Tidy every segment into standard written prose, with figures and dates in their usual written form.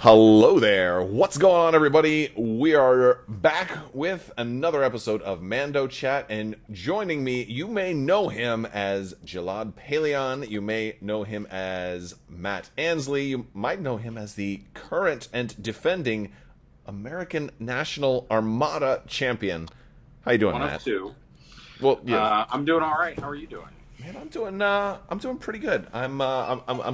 Hello there. What's going on, everybody? We are back with another episode of Mando Chat, and joining me, you may know him as Jalad Paleon. You may know him as Matt Ansley. You might know him as the current and defending American National Armada champion. How you doing, One Matt? of two. Well, yeah, I'm doing all right. How are you doing? man, I'm doing pretty good. I'm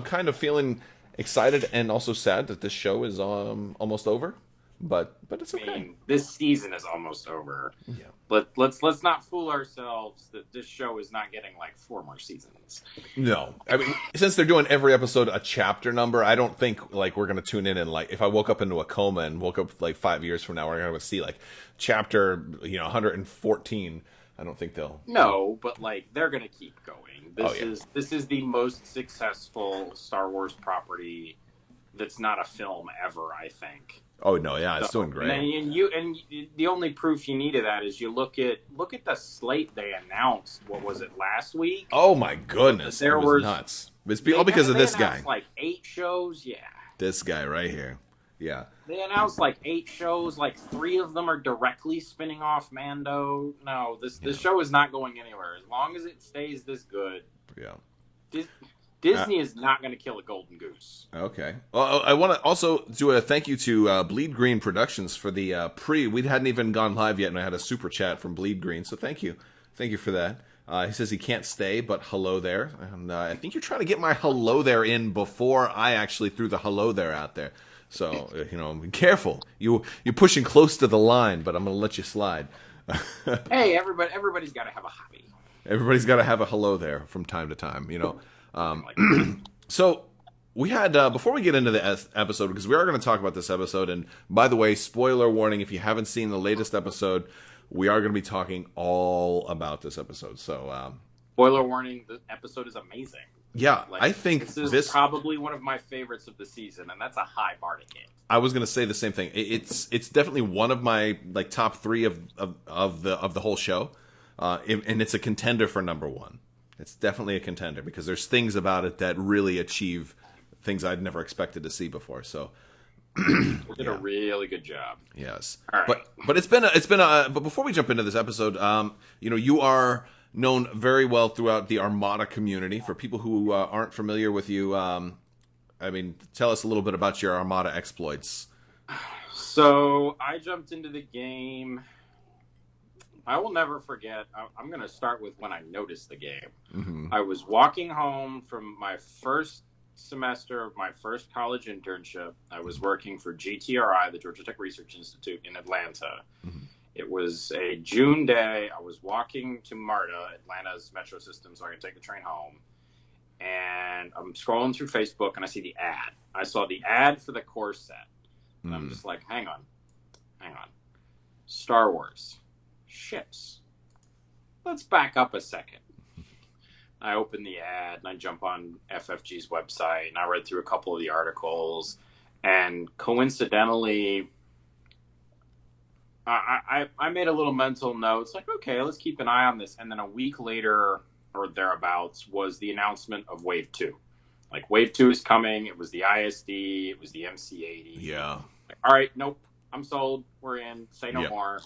kind of feeling excited and also sad that this show is almost over, but it's I okay. mean, this season is almost over. Yeah. Let's not fool ourselves that this show is not getting like 4 more seasons. No, I mean, since they're doing every episode a chapter number, I don't think like we're gonna tune in and like if I woke up into a coma and woke up like 5 years from now, we're gonna see like chapter 114. I don't think they'll. No, but like they're gonna keep going. Oh, yeah. This is the most successful Star Wars property that's not a film ever, I think. Oh no, yeah, it's So, doing great. and the only proof you need of that is you look at the slate they announced. What was it last week? Oh my goodness, There it was was- nuts. It's all because of They this guy. announced, like 8 shows. Yeah. This guy right here. Yeah. They announced like 8 shows, like 3 of them are directly spinning off Mando. No, this show is not going anywhere. As long as it stays this good, Yeah. Disney is not going to kill a golden goose. Okay. Well, I want to also do a thank you to Bleed Green Productions for the we hadn't even gone live yet, and I had a super chat from Bleed Green, so thank you for that. He says he can't stay, but hello there, and I think you're trying to get my hello there in before I actually threw the hello there out there. So be careful. You're pushing close to the line, but I'm going to let you slide. Hey, everybody's got to have a hobby. Everybody's got to have a hello there from time to time. So we had before we get into the episode, because we are going to talk about this episode, and by the way, spoiler warning, if you haven't seen the latest episode, we are going to be talking all about this episode. So Spoiler warning: the episode is amazing. yeah, Like, I think this is probably one of my favorites of the season, and that's a high bar to hit. I was going to say the same thing. It's definitely one of my like top 3 of the whole show, and it's a contender for number 1. It's definitely a contender because there's things about it that really achieve things I'd never expected to see before. So We did a really good job. yes, All right. but it's been but before we jump into this episode, you are known very well throughout the Armada community. For people who aren't familiar with you, tell us a little bit about your Armada exploits. So I jumped into the game. I will never forget. I'm going to start with when I noticed the game. Mm-hmm. I was walking home from my first semester of my first college internship. I was working for GTRI, the Georgia Tech Research Institute in Atlanta. Mm-hmm. It was a June day. I was walking to MARTA, Atlanta's metro system, so I could take the train home. And I'm scrolling through Facebook, and I see the ad. I saw the ad for the core set. And I'm just like, hang on. Star Wars. Ships. Let's back up a second. I open the ad and I jump on FFG's website and I read through a couple of the articles, and coincidentally I made a little mental note. It's like, okay, let's keep an eye on this. And then a week later or thereabouts was the announcement of Wave 2. Like, Wave 2 is coming. It was the ISD. It was the MC-80. Yeah. Like, all right, nope. I'm sold. We're in. Say no Yep. more.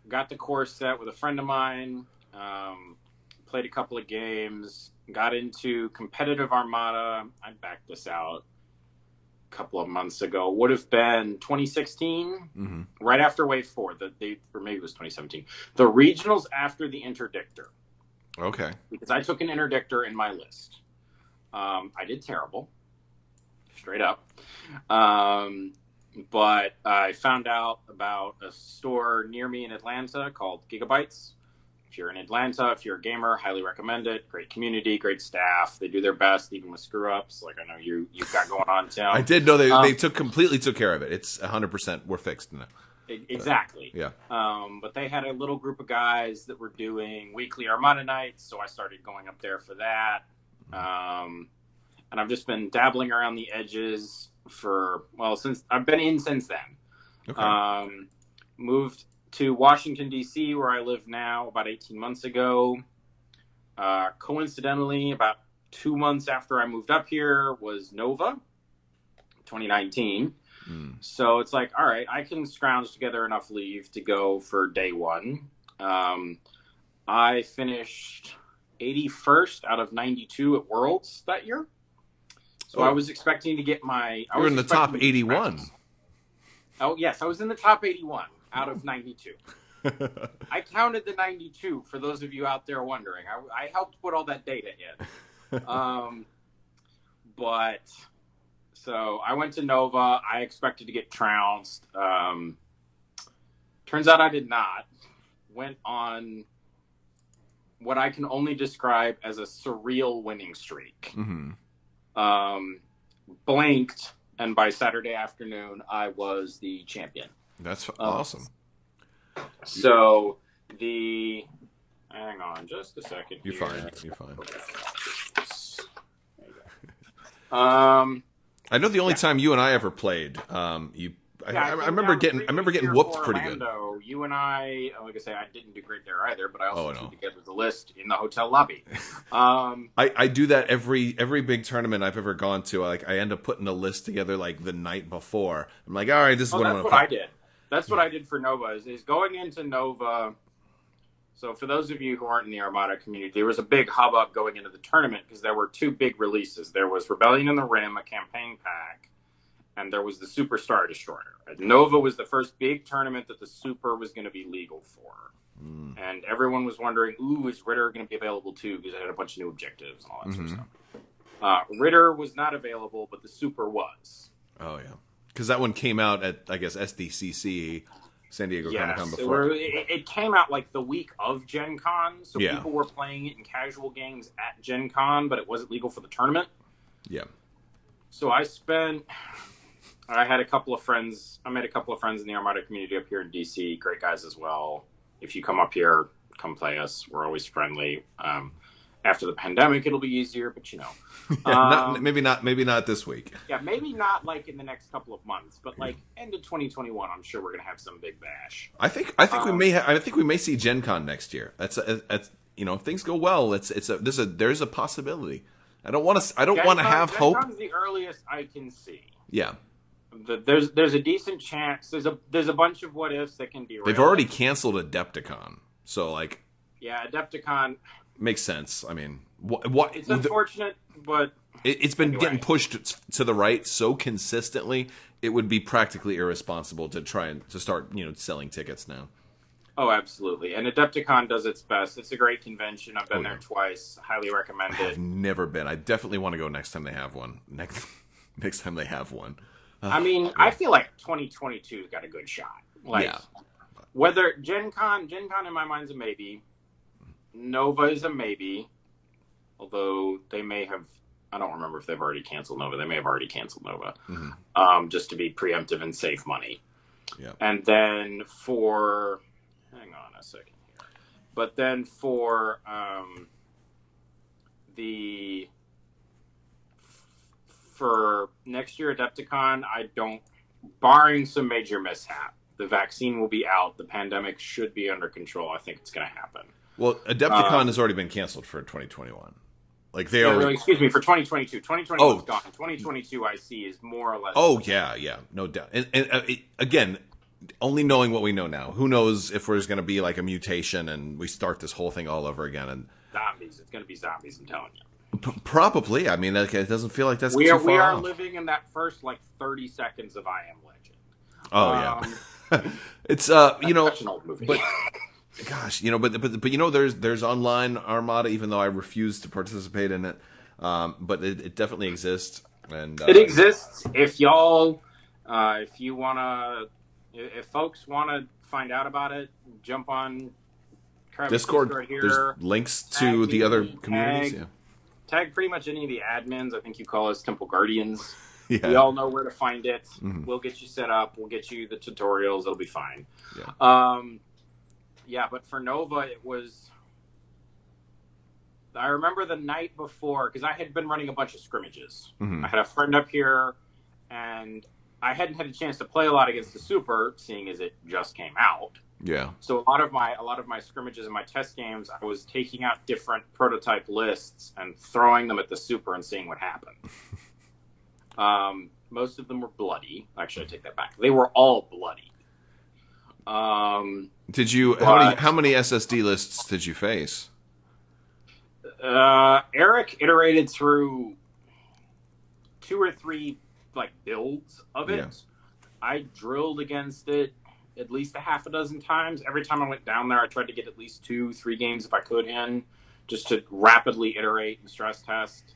Got the core set with a friend of mine. Played a couple of games. Got into competitive Armada. I backed this out a couple of months ago. Would have been 2016, Mm-hmm. right after Wave 4. Or maybe it was 2017. The regionals after the interdictor. Okay. Because I took an interdictor in my list. I did terrible. Straight up. But I found out about a store near me in Atlanta called Gigabytes. If you're in Atlanta, if you're a gamer, highly recommend it. Great community, great staff. They do their best, even with screw-ups, like I know you've got going on, Tim. I did know they completely took care of it. It's 100%. We're fixed now. Exactly. Yeah. But they had a little group of guys that were doing weekly Armada nights, so I started going up there for that. And I've just been dabbling around the edges since I've been in since then. Okay. Moved to Washington, D.C., where I live now, about 18 months ago. Coincidentally, about 2 months after I moved up here was Nova, 2019. So it's like, all right, I can scrounge together enough leave to go for day one. I finished 81st out of 92 at Worlds that year. So I was expecting to get my... You were in the top 81. Oh, yes, I was in the top 81 out of 92. I counted the 92, for those of you out there wondering. I helped put all that data in. But, so I went to Nova. I expected to get trounced. Turns out I did not. Went on what I can only describe as a surreal winning streak. Blanked, and by Saturday afternoon, I was the champion. That's awesome. So hang on just a second. You're fine. I know the only time you and I ever played, I remember getting whooped pretty good. You and I, like I say, I didn't do great there either, but I also put together the list in the hotel lobby. I do that every big tournament I've ever gone to. I end up putting a list together like the night before. I'm like, all right, this is what I'm going to play. I did. That's what I did for Nova. Is going into Nova. So for those of you who aren't in the Armada community, there was a big hubbub going into the tournament because there were two big releases. There was Rebellion in the Rim, a campaign pack, and there was the Super Star Destroyer. Nova was the first big tournament that the Super was going to be legal for. And everyone was wondering, is Ritter going to be available too? Because I had a bunch of new objectives and all that sort of stuff. Ritter was not available, but the Super was. Oh, yeah. Because that one came out at, I guess, SDCC, San Diego Comic-Con before. It came out like the week of Gen Con, so people were playing it in casual games at Gen Con, but it wasn't legal for the tournament. Yeah. So I had a couple of friends. I made a couple of friends in the Armada community up here in DC. Great guys as well. If you come up here, come play us. We're always friendly. After the pandemic, it'll be easier, but maybe not this week. Yeah, maybe not like in the next couple of months, but like end of 2021, I'm sure we're gonna have some big bash. I think we may see Gen Con next year. That's if things go well, there's a possibility. I don't want to have hope. Gen Con's the earliest I can see. Yeah. There's a decent chance. There's a bunch of what ifs that can derail. They've already canceled Adepticon, so like. Yeah, Adepticon makes sense. I mean, what? It's unfortunate, but it's been getting pushed to the right so consistently. It would be practically irresponsible to try to start selling tickets now. Oh, absolutely. And Adepticon does its best. It's a great convention. I've been there twice. Highly recommend it. I've never been. I definitely want to go next time they have one. Next time they have one. I mean, I feel like 2022's got a good shot. Whether Gen Con in my mind's a maybe. Nova is a maybe. Although they may have, I don't remember if they've already canceled Nova. They may have already canceled Nova. Just to be preemptive and save money. Yeah. And then hang on a second here. But then for for next year Adepticon, barring some major mishap, the vaccine will be out. The pandemic should be under control. I think it's going to happen. Well, Adepticon has already been canceled for 2021. Like they already. Excuse me, for 2022. 2021 is gone. 2022, I see, is more or less. Oh yeah, no doubt. And again, only knowing what we know now, who knows if there's going to be like a mutation and we start this whole thing all over again and zombies. It's going to be zombies. I'm telling you. Probably. I mean, it doesn't feel like that's we too far are off. living in that first 30 seconds of I Am Legend. Oh yeah. It's that's an old movie. But gosh, but there's online Armada, even though I refuse to participate in it. But it definitely exists, and it exists. If y'all, if folks wanna find out about it, jump on Crabbok Discord here. There's links to the other communities. Tag pretty much any of the admins. I think you call us Temple Guardians. Yeah. We all know where to find it. Mm-hmm. We'll get you set up. We'll get you the tutorials. It'll be fine. Yeah. But for Nova, it was... I remember the night before, because I had been running a bunch of scrimmages. Mm-hmm. I had a friend up here, and I hadn't had a chance to play a lot against the Super, seeing as it just came out. Yeah. So a lot of my scrimmages and my test games, I was taking out different prototype lists and throwing them at the Super and seeing what happened. Most of them were bloody. Actually, I take that back. They were all bloody. Did you? How many SSD lists did you face? Eric iterated through 2 or 3 like builds of it. Yeah. I drilled against it at least a half a dozen times. Every time I went down there, I tried to get at least 2-3 games if I could in, just to rapidly iterate and stress test.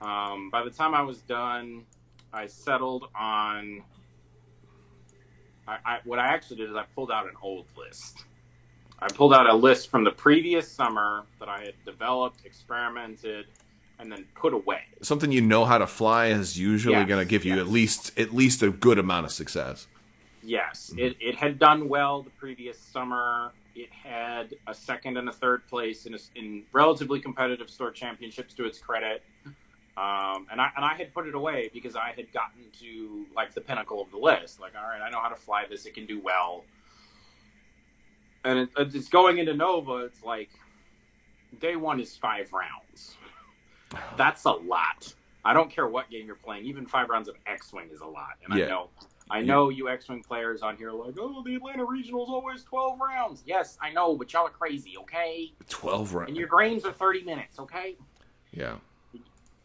By the time I was done, I settled on. What I actually did is I pulled out an old list. I pulled out a list from the previous summer that I had developed, experimented, and then put away. Something you know how to fly is usually going to give you at least a good amount of success. Yes, it had done well the previous summer. It had a second and a third place in relatively competitive store championships, to its credit. And I had put it away because I had gotten to like the pinnacle of the list. Like, all right, I know how to fly this; it can do well. And it's going into Nova. It's like day 1 is 5 rounds. That's a lot. I don't care what game you're playing. Even 5 rounds of X-Wing is a lot. And I know you X-Wing players on here are like, oh, the Atlanta Regional is always 12 rounds. Yes, I know, but y'all are crazy, okay? 12 rounds. And your games are 30 minutes, okay? Yeah.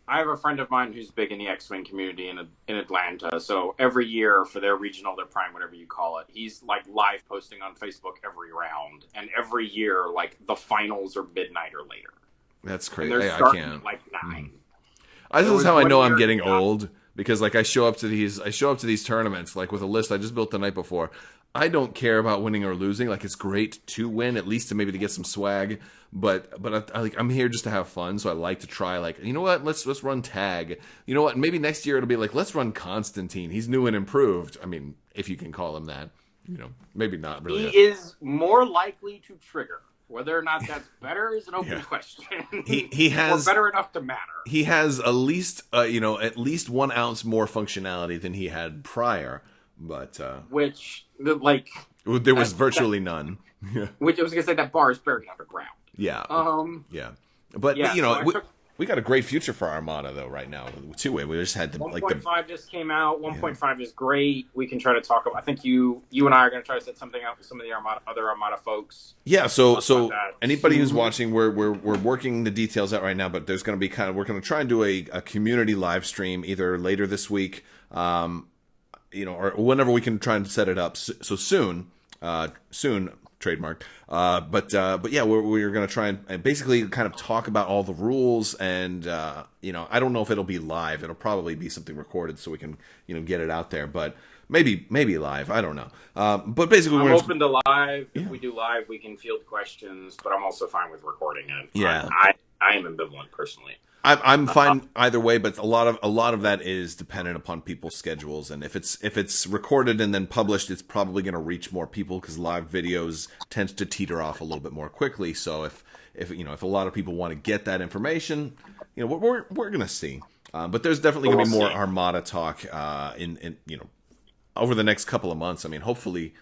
I have a friend of mine who's big in the X-Wing community in Atlanta. So every year for their regional, their prime, whatever you call it, he's like live posting on Facebook every round. And every year, like the finals are midnight or later. That's crazy. And they're starting at like 9. This is how I know I'm getting old, because like I show up to these tournaments like with a list I just built the night before. I don't care about winning or losing. Like, it's great to win, at least to get some swag. But I'm here just to have fun. So I like to try, like, you know what? Let's run tag. You know what? Maybe next year it'll be like, let's run Constantine. He's new and improved. I mean, if you can call him that, maybe not really. He is more likely to trigger. Whether or not that's better is an open question. He has, or better enough to matter. He has at least 1 ounce more functionality than he had prior. But which there was virtually none. Which I was gonna say, that bar is buried underground. Yeah. Yeah. But we got a great future for Armada though right now too. We just had the 1.5 just came out. 1.5 is great. We can try to talk about. I think you and I are going to try to set something up with some of the other Armada folks. Yeah. So anybody who's watching, we're working the details out right now. But there's going to be we're going to try and do a community live stream either later this week, or whenever we can try and set it up. So soon, trademark. But yeah, we're going to try and basically kind of talk about all the rules, and I don't know if it'll be live. It'll probably be something recorded so we can get it out there. But maybe live. I don't know. But basically, we're open to live. If we do live, we can field questions. But I'm also fine with recording it. Yeah, I am ambivalent personally. I'm fine either way, but a lot of that is dependent upon people's schedules, and if it's recorded and then published, it's probably going to reach more people because live videos tends to teeter off a little bit more quickly. So if a lot of people want to get that information, we're going to see. But there's definitely going to be more Armada talk in over the next couple of months. I mean, hopefully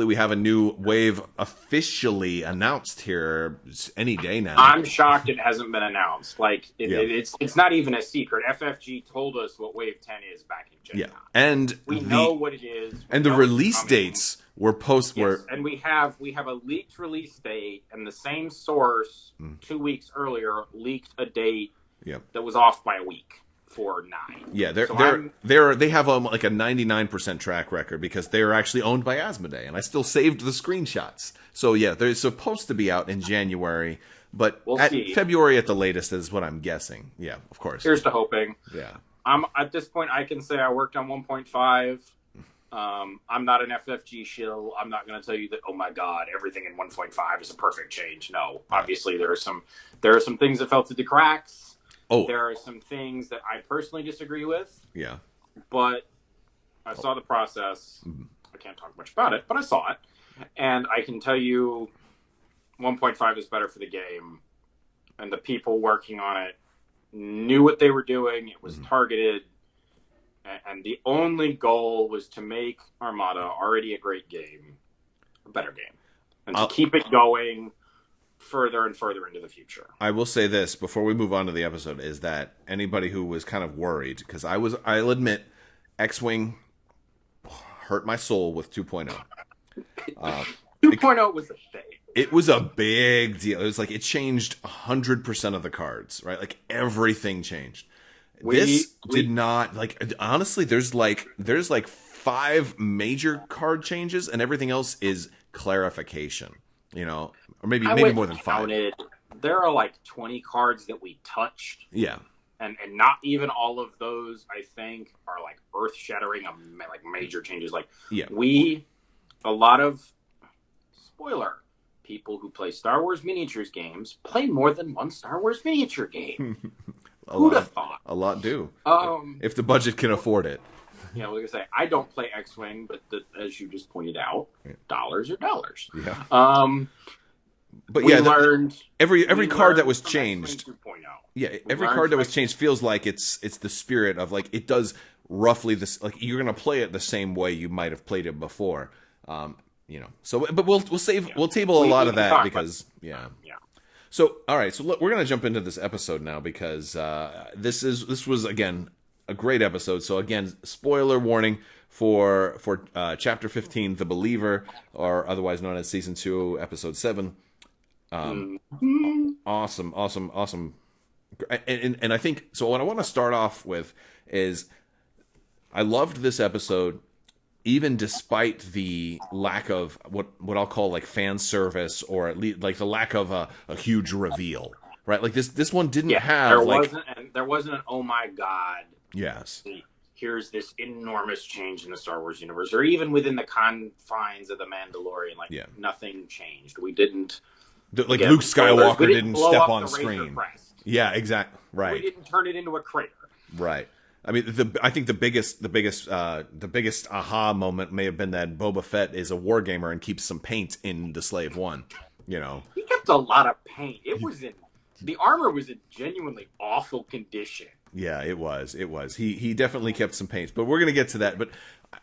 we have a new wave officially announced here any day now. I'm shocked it hasn't been announced. It's not even a secret. FFG told us what Wave 10 is back in January. Yeah, and we know what it is. And the release dates were posted. Yes, and we have a leaked release date, and the same source 2 weeks earlier leaked a date that was off by a week. 4-9. Yeah, they have like a 99% track record because they are actually owned by Asmodee, and I still saved the screenshots. So yeah, they're supposed to be out in January, but we'll see. February at the latest is what I'm guessing. Yeah, of course. Here's to hoping. Yeah. At this point, I can say I worked on 1.5. I'm not an FFG shill. I'm not going to tell you that, oh my God, everything in 1.5 is a perfect change. No, obviously there are some things that fell through the cracks. Oh. There are some things that I personally disagree with. Yeah. But I saw the process. I can't talk much about it, but I saw it. And I can tell you 1.5 is better for the game. And the people working on it knew what they were doing. It was targeted. And the only goal was to make Armada, already a great game, a better game. And to keep it going further and further into the future. I will say this before we move on to the episode, is that anybody who was kind of worried, because I'll admit X-Wing hurt my soul with 2.0. 2.0 was a thing. It was a big deal. It was like it changed 100% of the cards, right? Like everything changed. This did not, like, honestly, there's like 5 major card changes and everything else is clarification, you know, or maybe more than 5. There are like 20 cards that we touched. Yeah. And not even all of those, I think, are like earth-shattering, like major changes. Like, a lot of, spoiler, people who play Star Wars miniatures games play more than one Star Wars miniature game. Who'd have thought? A lot do. If the budget can afford it. Yeah, like I say, I don't play X-Wing, but as you just pointed out, dollars are dollars. Yeah. But we learned every card that was changed. X-Wing 2.0. Yeah, every card that was changed feels like it's the spirit of, like, it does roughly this, like, you're gonna play it the same way you might have played it before. You know. So, but we'll table a lot of that because yeah. So, all right. So look, we're gonna jump into this episode now because this was again a great episode. So again, spoiler warning for chapter 15, The Believer, or otherwise known as season 2, episode 7. Awesome. And I think so. What I want to start off with is I loved this episode. Even despite the lack of what I'll call like fan service, or at least like the lack of a huge reveal, right? Like this one didn't have there wasn't an oh my god. Yes. Here's this enormous change in the Star Wars universe, or even within the confines of the Mandalorian. Like nothing changed. We didn't like Luke Skywalker didn't step on screen. Yeah, exactly. Right. We didn't turn it into a crater. Right. I mean, I think the biggest aha moment may have been that Boba Fett is a wargamer and keeps some paint in the Slave One. You know, he kept a lot of paint. The armor was in genuinely awful condition. Yeah, it was. He definitely kept some paint, but we're gonna get to that. But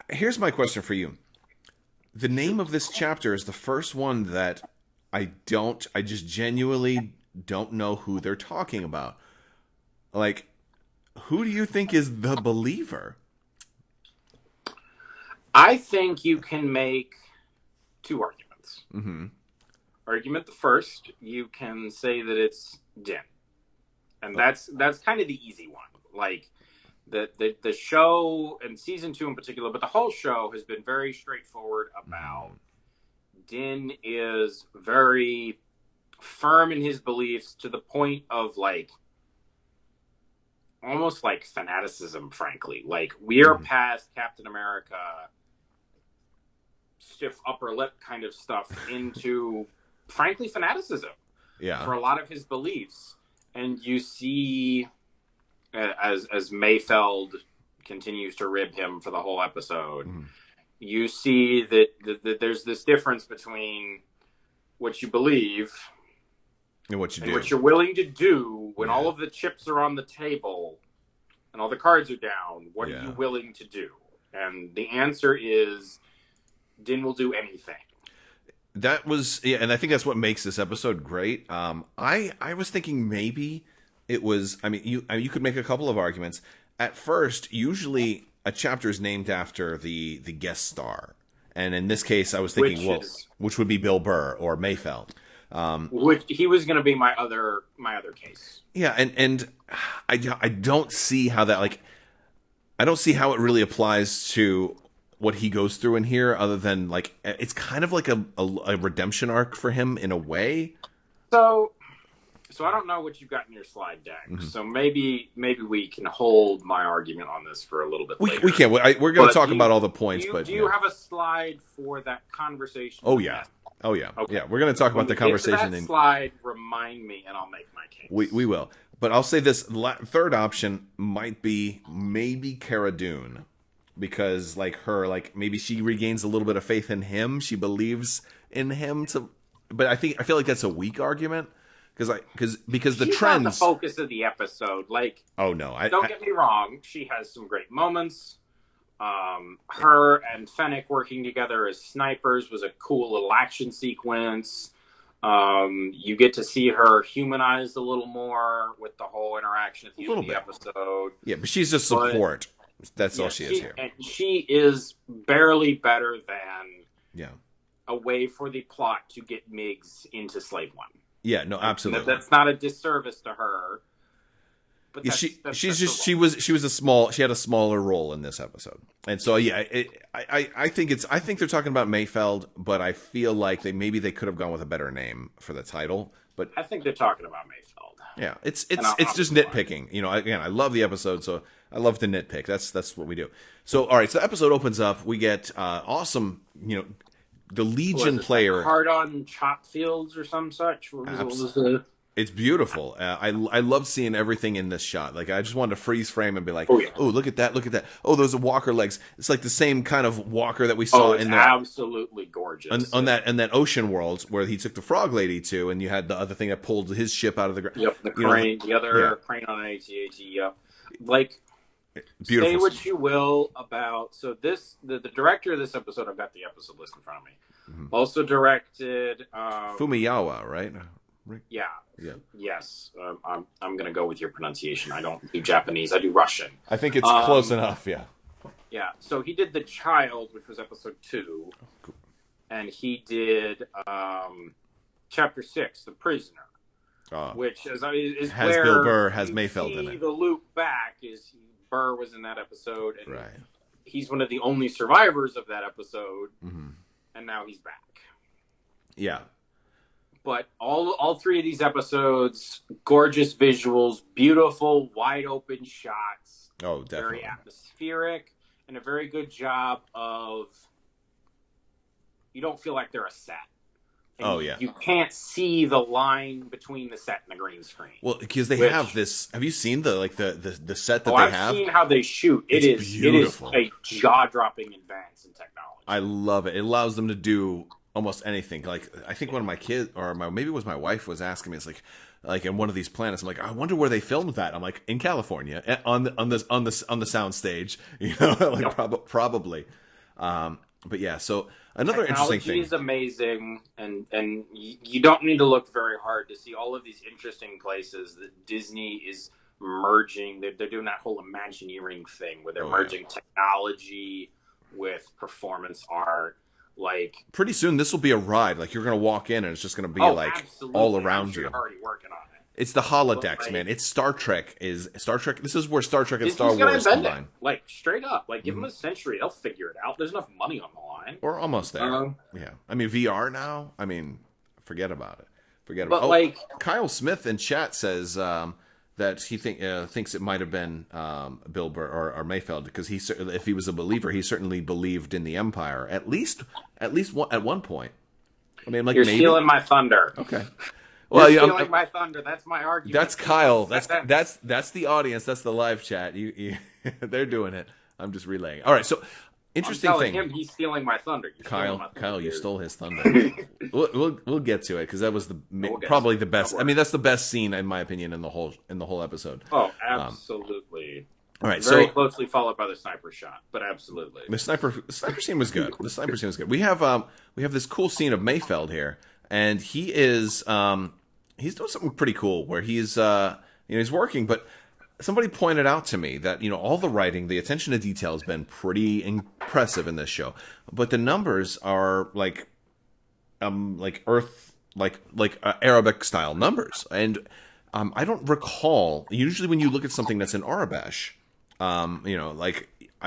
here's my question for you: the name of this chapter is the first one that I just genuinely don't know who they're talking about. Like, who do you think is the Believer? I think you can make 2 arguments. Mm-hmm. Argument the first, you can say that it's Din. And that's kind of the easy one. Like, the show, and season 2 in particular, but the whole show has been very straightforward about Din is very firm in his beliefs to the point of, like, almost like fanaticism, frankly. Like, we are past Captain America stiff upper lip kind of stuff into, frankly, fanaticism. Yeah. For a lot of his beliefs. And you see, as Mayfield continues to rib him for the whole episode, you see that there's this difference between what you believe and what you do, what you're willing to do when all of the chips are on the table and all the cards are down. What are you willing to do? And the answer is Din will do anything. That was, and I think that's what makes this episode great. I was thinking maybe it was. I mean, you could make a couple of arguments. At first, usually a chapter is named after the guest star, and in this case, I was thinking, which would be Bill Burr or Mayfield. Which he was going to be my other case. Yeah, and I don't see how that, like, I don't see how it really applies to what he goes through in here, other than, like, it's kind of like a redemption arc for him in a way. So I don't know what you've got in your slide deck. So maybe we can hold my argument on this for a little bit later. We can. We're going to talk about all the points. Do you have a slide for that conversation? Oh yeah. Okay. Yeah, we're going to talk about the conversation. That slide, remind me, and I'll make my case. We will. But I'll say this: third option might be maybe Cara Dune, because maybe she regains a little bit of faith in him. She believes in him but I feel like that's a weak argument because the She's trends. Not the focus of the episode. Like, oh no, don't get me wrong. She has some great moments. Her and Fennec working together as snipers was a cool little action sequence. You get to see her humanized a little more with the whole interaction at the end of the episode. Yeah, but she's just support. That's all she is here. And she is barely better than a way for the plot to get Migs into Slave One. Yeah, no, absolutely. That's not a disservice to her. But she had a smaller role in this episode, and so I think they're talking about Mayfield, but I feel like they could have gone with a better name for the title. But I think they're talking about Mayfield. Yeah, it's just nitpicking. You know, again, I love the episode, so I love to nitpick. That's what we do. So all right, so the episode opens up. We get awesome, you know, the Legion player hard on chop fields or some such. It's beautiful. I love seeing everything in this shot. Like, I just wanted to freeze frame and be like, oh, look at that, look at that. Oh, those are walker legs. It's like the same kind of walker that we saw in the absolutely gorgeous on that ocean world where he took the frog lady to, and you had the other thing that pulled his ship out of the ground. Yep, the crane, the other crane on an AT-AT. Yep, like. Beautiful. Say what you will about the director of this episode. I've got the episode list in front of me. Mm-hmm. Also directed Fumiyawa, right? Yeah. Yes. I'm gonna go with your pronunciation. I don't do Japanese. I do Russian. I think it's close enough. Yeah. Yeah. So he did The Child, which was episode 2, cool. And he did chapter 6, The Prisoner, which is has where Bill Burr has Mayfield in it. The loop back is Burr was in that episode, and right. He's one of the only survivors of that episode, and now he's back. Yeah. But all 3 of these episodes, gorgeous visuals, beautiful, wide open shots. Oh, definitely. Very atmospheric, and a very good job of you don't feel like they're a set. And you can't see the line between the set and the green screen. Well, because they have this. Have you seen the set that they have? I've seen how they shoot. It's beautiful. It is a jaw-dropping advance in technology. I love it. It allows them to do almost anything. Like, I think one of my kids, maybe it was my wife, was asking me, it's like in one of these planets. I'm like, I wonder where they filmed that. I'm like, in California, on the sound stage, you know, like probably. But yeah, so another interesting thing is amazing, and you don't need to look very hard to see all of these interesting places that Disney is merging. They're doing that whole Imagineering thing where they're merging technology with performance art. Like, pretty soon this will be a ride. Like, you're gonna walk in and it's just gonna be absolutely. All around you. Already working on it. It's the holodecks, man. It's Star Trek. This is where Star Trek and Star Wars combine. Like, straight up. Like, give them a century, they'll figure it out. There's enough money on the line. We're almost there. Yeah. I mean, VR now. I mean, forget about it. But Kyle Smith in chat says that he thinks it might have been Bill Burr or Mayfield, because if he was a believer, he certainly believed in the Empire at least at one point. I mean, like, you're maybe stealing my thunder. Okay. Well, you're stealing my thunder. That's my argument. That's Kyle. That's the audience. That's the live chat. They're doing it. I'm just relaying. All right. So interesting I'm thing. Telling him he's stealing my thunder. Kyle, you stole his thunder. we'll get to it, because that was probably the best. I mean, that's the best scene in my opinion in the whole episode. Oh, absolutely. All right, very closely followed by the sniper shot, but absolutely. The sniper scene was good. We have this cool scene of Mayfield here, and he is he's doing something pretty cool where he's he's working, but somebody pointed out to me that, all the writing, the attention to detail has been pretty impressive in this show, but the numbers are like Arabic style numbers, and I don't recall. Usually, when you look at something that's in Arabic, I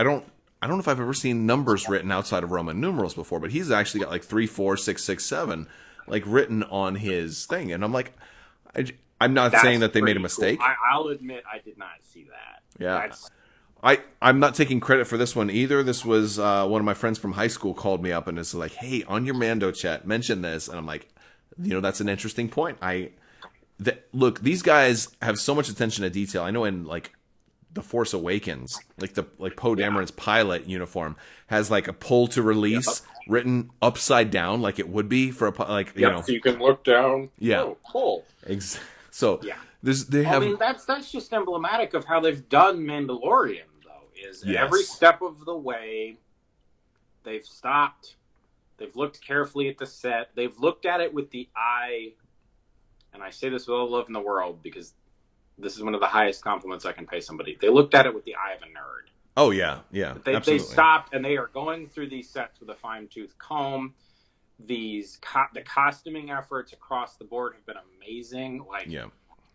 don't know if I've ever seen numbers written outside of Roman numerals before, but he's actually got like 3, 4, 6, 6, 7 like written on his thing, and I'm like, I'm not saying that they made a mistake. Cool. I'll admit I did not see that. Yeah. I'm not taking credit for this one either. This was one of my friends from high school called me up and is like, hey, on your Mando chat, mention this. And I'm like, that's an interesting point. Look, these guys have so much attention to detail. I know in like The Force Awakens, like Poe Dameron's pilot uniform has like a pull to release written upside down, like it would be for so you can look down. Yeah. Oh, cool. So I mean, that's just emblematic of how they've done Mandalorian, though. Is every step of the way they've stopped, they've looked carefully at the set, they've looked at it with the eye, and I say this with all love in the world because this is one of the highest compliments I can pay somebody. They looked at it with the eye of a nerd. Oh yeah, yeah, They absolutely. stopped and they are going through these sets with a fine tooth comb. The costuming efforts across the board have been amazing. Like, Yeah.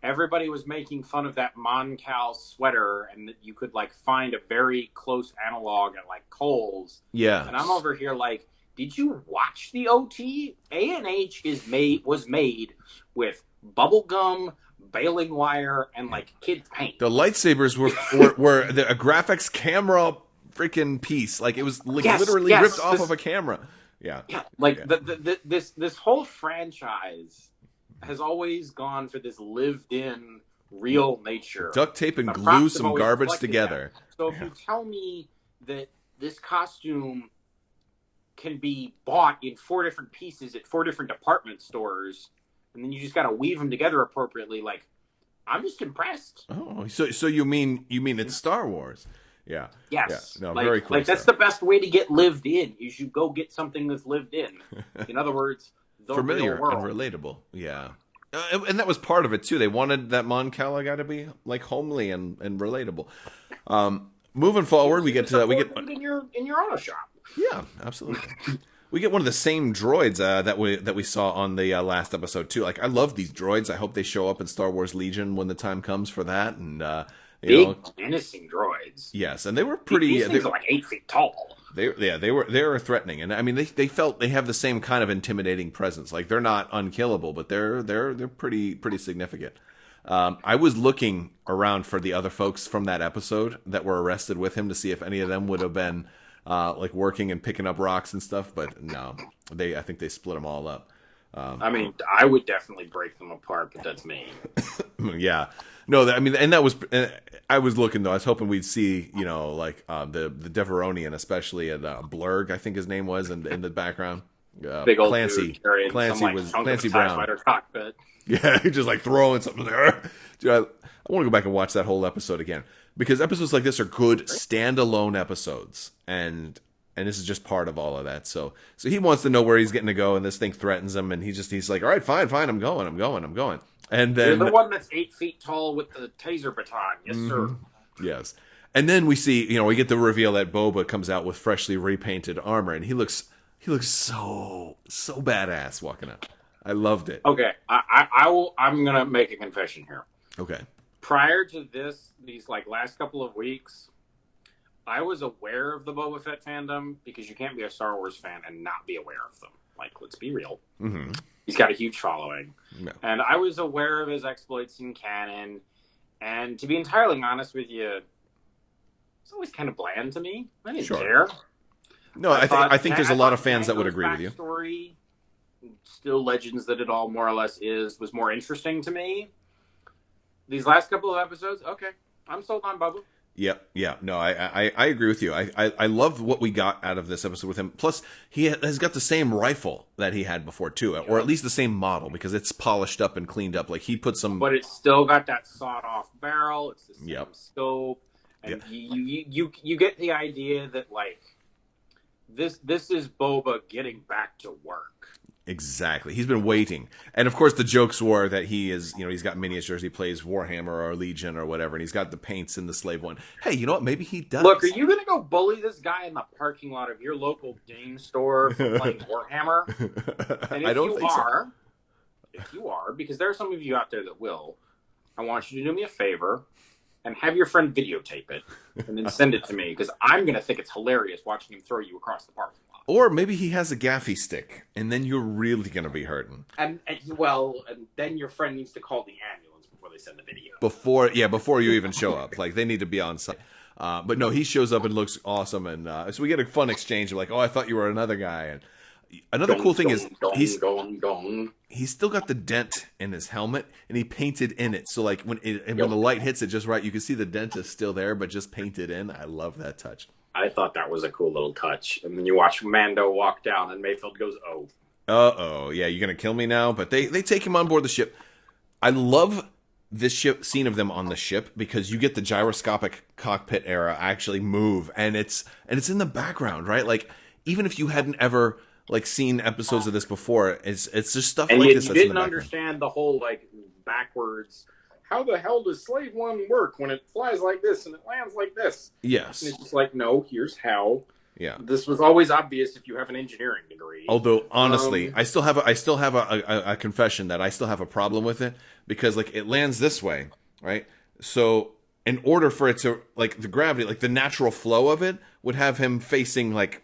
everybody was making fun of that Moncal sweater, and that you could like find a very close analog at like Kohl's. Yeah. And I'm over here like, did you watch the OT? A&H was made with bubblegum, baling wire, and like kids paint. The lightsabers were a graphics camera freaking piece. Like, it was like literally ripped off of a camera. Yeah. Yeah. Like this whole franchise has always gone for this lived-in, real nature. Duct tape and glue some garbage together. That. So if you tell me that this costume can be bought in 4 different pieces at 4 different department stores, and then you just got to weave them together appropriately, like, I'm just impressed. Oh, so you mean it's Star Wars? Yeah. Yes. Yeah. No, like, very cool. Like, that's the best way to get lived in. Is you go get something that's lived in. In other words, the familiar real world. and relatable. Yeah. And that was part of it too. They wanted that Mon Cala guy to be like homely and relatable. Moving forward, we get in your auto shop. Yeah, absolutely. We get one of the same droids that we saw on the last episode too. Like, I love these droids. I hope they show up in Star Wars Legion when the time comes for that. And big menacing droids. Yes, and they were pretty. These things are like 8 feet tall. They were threatening, and I mean they felt they have the same kind of intimidating presence. Like, they're not unkillable, but they're pretty significant. I was looking around for the other folks from that episode that were arrested with him to see if any of them would have been like working and picking up rocks and stuff, but no, I think they split them all up. I mean, I would definitely break them apart, but that's me. Yeah, no, I mean, and that was. I was looking though. I was hoping we'd see, like the Deveronian, especially, and Blurg, I think his name was, in the background. Big old Clancy Brown. Cockpit. Yeah, just like throwing something there. Dude, I want to go back and watch that whole episode again, because episodes like this are good standalone episodes, and this is just part of all of that. So he wants to know where he's getting to go, and this thing threatens him, and he's like, all right, fine, I'm going. And then you're the one that's 8 feet tall with the taser baton. Yes, sir. Yes. And then we see, we get the reveal that Boba comes out with freshly repainted armor, and he looks so badass walking out. I loved it. Okay, I'm gonna make a confession here. Okay. Prior to these like last couple of weeks, I was aware of the Boba Fett fandom, because you can't be a Star Wars fan and not be aware of them. Like, let's be real. Mm-hmm. He's got a huge following. No. And I was aware of his exploits in canon. And to be entirely honest with you, it's always kind of bland to me. I didn't care. No, I think there's a lot of fans that would agree with you. Story, still Legends that it all more or less is, was more interesting to me. These last couple of episodes, okay, I'm sold on Bubba. Yep. Yeah. No, I agree with you. I love what we got out of this episode with him. Plus, he has got the same rifle that he had before too, or at least the same model, because it's polished up and cleaned up. Like, he put some, but it's still got that sawed-off barrel. It's the same scope, and Yep. you get the idea that like this is Boba getting back to work. Exactly. He's been waiting. And of course the jokes were that he is, he's got miniatures, he plays Warhammer or Legion or whatever, and he's got the paints in the slave one. Hey, you know what? Maybe he does. Look, are you going to go bully this guy in the parking lot of your local game store for playing Warhammer? And if I don't think so. If you are, because there are some of you out there that will, I want you to do me a favor and have your friend videotape it and then send it to me, because I'm going to think it's hilarious watching him throw you across the parking lot. Or maybe he has a gaffy stick, and then you're really going to be hurting. And then your friend needs to call the ambulance before they send the video. Before you even show up. Like, they need to be on site. But no, he shows up and looks awesome, and so we get a fun exchange of like, oh, I thought you were another guy. And another cool thing is he's still got the dent in his helmet, and he painted in it. So like when the light hits it just right, you can see the dent is still there, but just painted in. I love that touch. I thought that was a cool little touch. And then you watch Mando walk down, and Mayfield goes, "Oh, yeah, you're gonna kill me now." But they take him on board the ship. I love this scene of them on the ship, because you get the gyroscopic cockpit era actually move, and it's in the background, right? Like, even if you hadn't ever like seen episodes of this before, it's just stuff and like you this. You didn't understand the whole like backwards. how the hell does Slave One work when it flies like this and it lands like this? Yes. And it's just like, no, here's how. Yeah. This was always obvious if you have an engineering degree. Although honestly, I still have a confession that I still have a problem with it, because like it lands this way, right? So in order for it to, like, the gravity, like the natural flow of it would have him facing like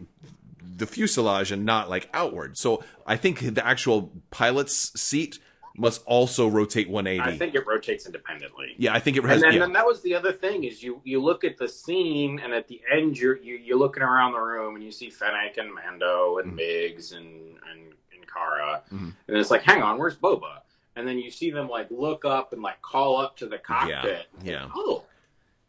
the fuselage and not like outward. So I think the actual pilot's seat must also rotate 180. I think it rotates independently. Yeah, I think it has. And then that was the other thing is you look at the scene, and at the end you're looking around the room and you see Fennec and Mando and Biggs and Cara, and it's like, hang on, where's Boba? And then you see them like look up and like call up to the cockpit. Yeah. Oh,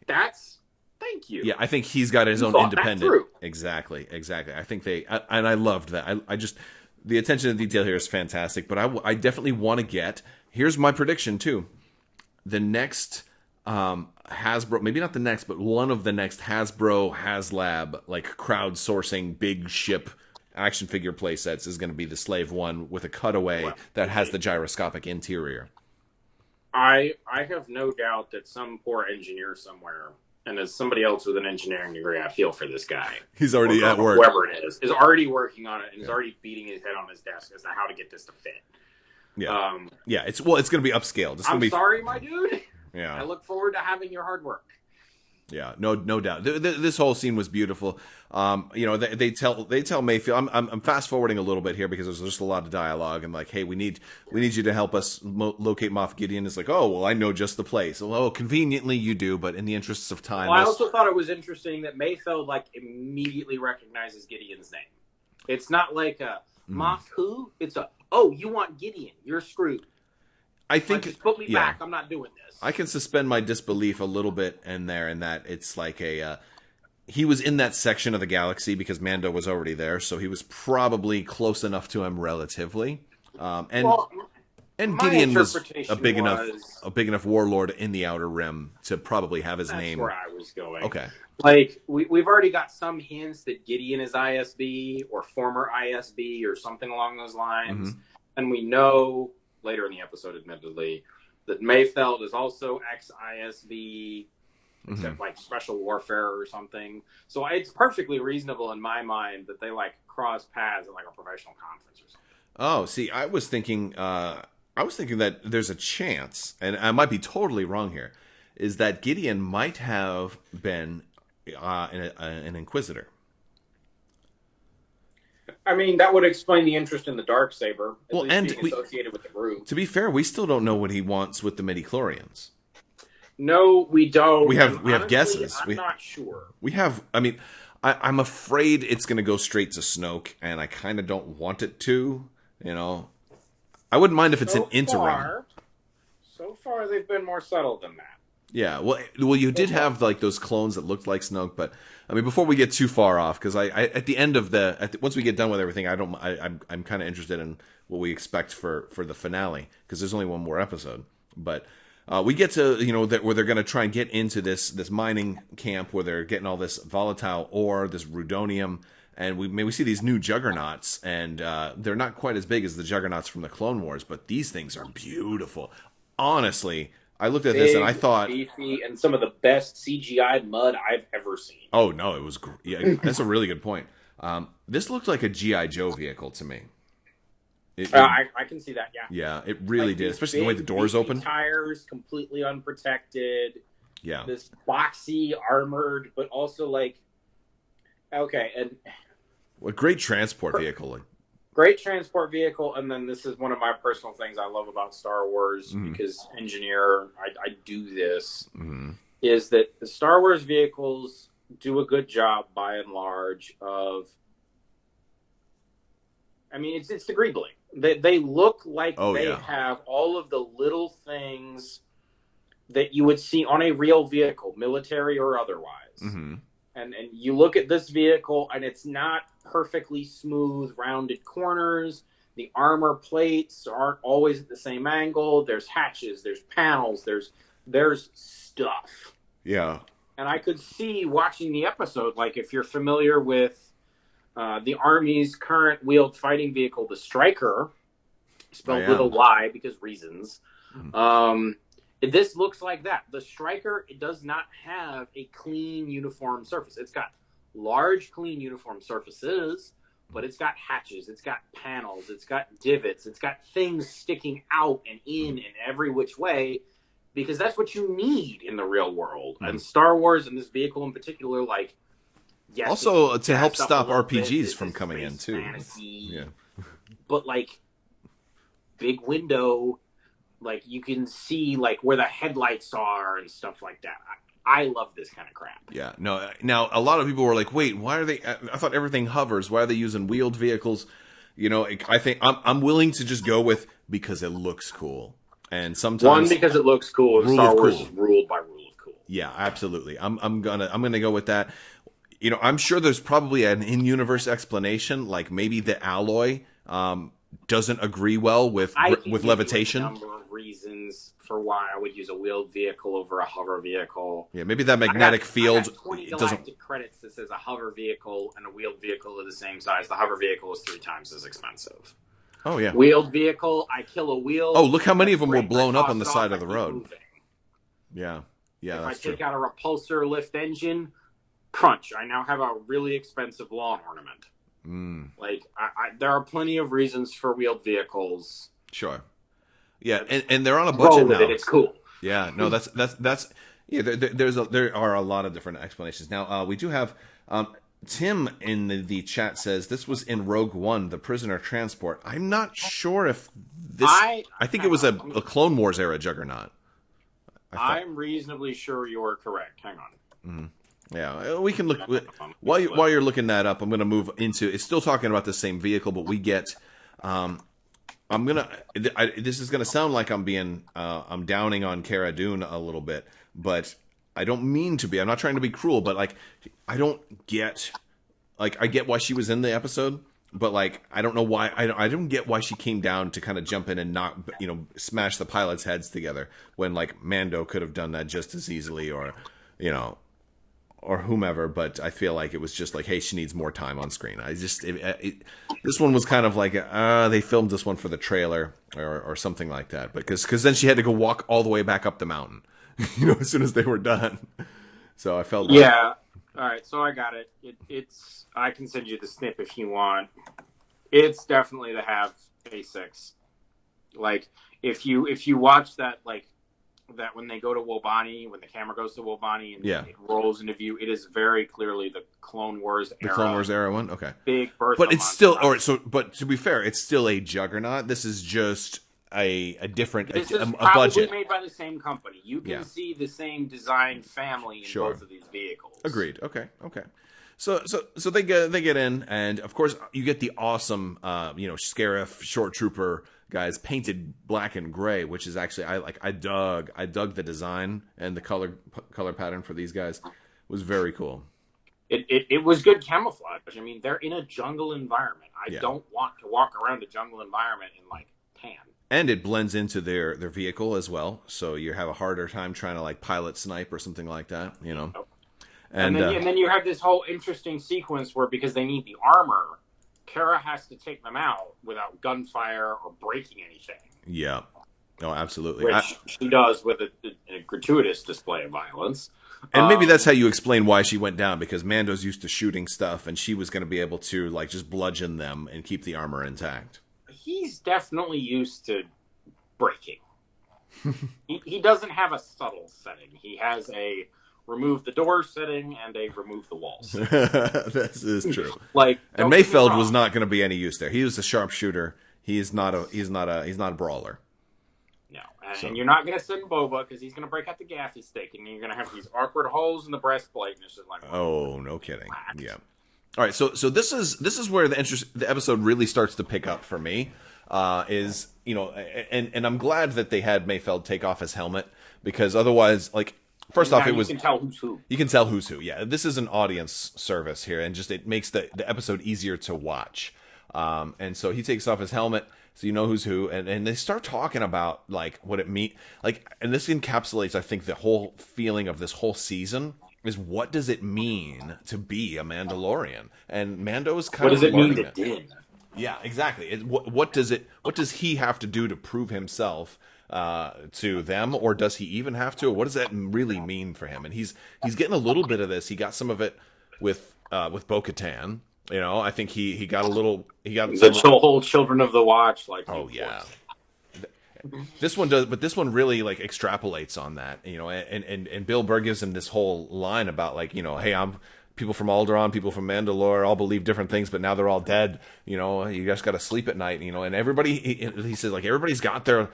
thank you. Yeah, I think he's got his own independent. Exactly. I think and I loved that. I just. The attention to detail here is fantastic, but I definitely want to get... Here's my prediction, too. The next Hasbro... Maybe not the next, but one of the next Hasbro HasLab, like, crowdsourcing big ship action figure playsets is going to be the Slave One with a cutaway that has the gyroscopic interior. I have no doubt that some poor engineer somewhere... And as somebody else with an engineering degree, I feel for this guy. He's already at work. Whoever it is already working on it and is already beating his head on his desk as to how to get this to fit. Yeah, it's going to be upscaled. Sorry, my dude. Yeah, I look forward to having your hard work. Yeah, no doubt. This whole scene was beautiful. They tell Mayfield. I'm fast forwarding a little bit here because there's just a lot of dialogue and like, hey, we need you to help us locate Moff Gideon. It's like, oh well, I know just the place. Oh, conveniently you do, but in the interests of time. Well, I also thought it was interesting that Mayfield like immediately recognizes Gideon's name. It's not like a Moff who. It's you want Gideon? You're screwed. I think just put me back. I'm not doing this. I can suspend my disbelief a little bit in that it's like he was in that section of the galaxy because Mando was already there, so he was probably close enough to him relatively. And Gideon was a big enough warlord in the Outer Rim to probably have his name. That's where I was going. Okay. Like we've already got some hints that Gideon is ISB or former ISB or something along those lines, and we know later in the episode, admittedly, that Mayfield is also ex-ISB, except like special warfare or something. So it's perfectly reasonable in my mind that they like cross paths at like a professional conference or something. Oh, see, I was thinking that there's a chance, and I might be totally wrong here, is that Gideon might have been an Inquisitor. I mean, that would explain the interest in the Darksaber, being associated with the group. To be fair, we still don't know what he wants with the midichlorians. No, we don't. We have guesses. I'm not sure. We have. I mean, I'm afraid it's going to go straight to Snoke, and I kind of don't want it to. You know, I wouldn't mind if it's an interim. So far, they've been more subtle than that. Yeah, well, you did have like those clones that looked like Snoke, but I mean, before we get too far off, because I at the end of once we get done with everything, I'm kind of interested in what we expect for the finale, because there's only one more episode. But we get to where they're going to try and get into this mining camp where they're getting all this volatile ore, this rudonium, and we see these new juggernauts, and they're not quite as big as the juggernauts from the Clone Wars, but these things are beautiful, honestly. I looked at this and I thought, beefy, and some of the best CGI mud I've ever seen. Oh no, it was yeah. That's a really good point. This looked like a GI Joe vehicle to me. I can see that. Yeah. Yeah, it really did, especially the way the doors open. Tires completely unprotected. Yeah. This boxy, armored, but also like okay, and what great transport vehicle. Great transport vehicle, and then this is one of my personal things I love about Star Wars, because engineer, I do this, is that the Star Wars vehicles do a good job, by and large, of, I mean, it's the greebling. They look like have all of the little things that you would see on a real vehicle, military or otherwise. And you look at this vehicle, and it's not perfectly smooth, rounded corners. The armor plates aren't always at the same angle. There's hatches, there's panels, there's stuff. Yeah. And I could see watching the episode, like if you're familiar with the Army's current wheeled fighting vehicle, the Striker, spelled with a Y because reasons. This looks like that. The Striker, it does not have a clean uniform surface. It's got large, clean uniform surfaces, but it's got hatches, it's got panels, it's got divots, it's got things sticking out and in every which way, because that's what you need in the real world. And Star Wars and this vehicle in particular, like, yes, also to help stop RPGs from coming in too. Fantasy, yeah. But like, big window, like you can see like where the headlights are and stuff like that. I love this kind of crap. Yeah. No. Now a lot of people were like, "Wait, why are they? I thought everything hovers. Why are they using wheeled vehicles?" You know, I think I'm willing to just go with because it looks cool. And sometimes because it looks cool. Star Wars is ruled by rule of cool. Yeah, absolutely. I'm gonna go with that. You know, I'm sure there's probably an in-universe explanation, like maybe the alloy doesn't agree well with levitation. A number of reasons for why I would use a wheeled vehicle over a hover vehicle. Yeah, maybe that magnetic field. I got 20 galactic credits that says a hover vehicle and a wheeled vehicle are the same size. The hover vehicle is 3 times as expensive. Oh yeah, wheeled vehicle. I kill a wheel. Oh, look how many of them were blown up on the side of the road. Moving. Yeah, yeah. If I take out a repulsor lift engine, crunch. I now have a really expensive lawn ornament. Like, there are plenty of reasons for wheeled vehicles. Sure. Yeah, and they're on a budget now. It's cool. Yeah, no, that's yeah. There are a lot of different explanations. Now we do have Tim in the chat says this was in Rogue One, the prisoner transport. I'm not sure if this. I think it was a Clone Wars era Juggernaut. I'm reasonably sure you're correct. Hang on. Mm-hmm. Yeah, we can look while you're looking that up. I'm going to move into. It's still talking about the same vehicle, but we get. This is gonna sound like I'm being I'm downing on Cara Dune a little bit, but I don't mean to be. I'm not trying to be cruel, but like I don't get I get why she was in the episode, but like I don't know why I don't get why she came down to kind of jump in and not smash the pilots' heads together when like Mando could have done that just as easily, or or whomever, but I feel like it was just like, hey, she needs more time on screen. This one was kind of like, they filmed this one for the trailer or something like that, because then she had to go walk all the way back up the mountain, as soon as they were done. So I felt yeah. All right, so I got it. It's I can send you the snip if you want. It's definitely the Have A6. Like if you watch that, like, that when they go to Wobani, when the camera goes to Wobani and it rolls into view, it is very clearly the Clone Wars era. The Clone Wars era one? Okay. Big birth. But it's still, but to be fair, it's still a Juggernaut. This is just a different, this is a probably budget. made by the same company. You can see the same design family in both of these vehicles. Agreed. Okay. So they get in, and of course you get the awesome, Scarif short trooper guys painted black and gray, which is actually I dug the design and the color pattern for these guys. It was very cool. It was good camouflage. I mean, they're in a jungle environment. I don't want to walk around a jungle environment in like tan. And it blends into their vehicle as well, so you have a harder time trying to like pilot snipe or something like that, Oh. And then you have this whole interesting sequence where, because they need the armor, Cara has to take them out without gunfire or breaking anything. Yeah. Oh, absolutely. Which she does with a gratuitous display of violence. And maybe that's how you explain why she went down, because Mando's used to shooting stuff, and she was going to be able to like just bludgeon them and keep the armor intact. He's definitely used to breaking. he doesn't have a subtle setting. He has a remove the door setting and a remove the walls. This is true. And Mayfield was not going to be any use there. He was a sharpshooter. He's not a brawler. No, and you're not going to send Boba because he's going to break out the gaffy stick, and you're going to have these awkward holes in the breastplate, and it's just like, oh, no kidding. Black. Yeah. All right, so this is where the episode really starts to pick up for me. And I'm glad that they had Mayfield take off his helmet, because otherwise, like, first off, you can tell who's who. You can tell who's who. Yeah, this is an audience service here, and just it makes the episode easier to watch. And so he takes off his helmet, so you know who's who, and they start talking about like what it means. Like, and this encapsulates, I think, the whole feeling of this whole season is, what does it mean to be a Mandalorian? And Mando is kind of, what does it mean to din? Yeah, exactly. What does he have to do to prove himself? to them, or does he even have to? Or what does that really mean for him? And he's getting a little bit of this. He got some of it with Bo-Katan. You know, I think he got a little. He got the whole Children of the Watch. Like, oh yeah. This one does, but this one really like extrapolates on that, you know, and Bill Burr gives him this whole line about like, you know, hey, I'm people from Alderaan, people from Mandalore, all believe different things, but now they're all dead. You know, you guys got to sleep at night, you know, and everybody, he says like everybody's got their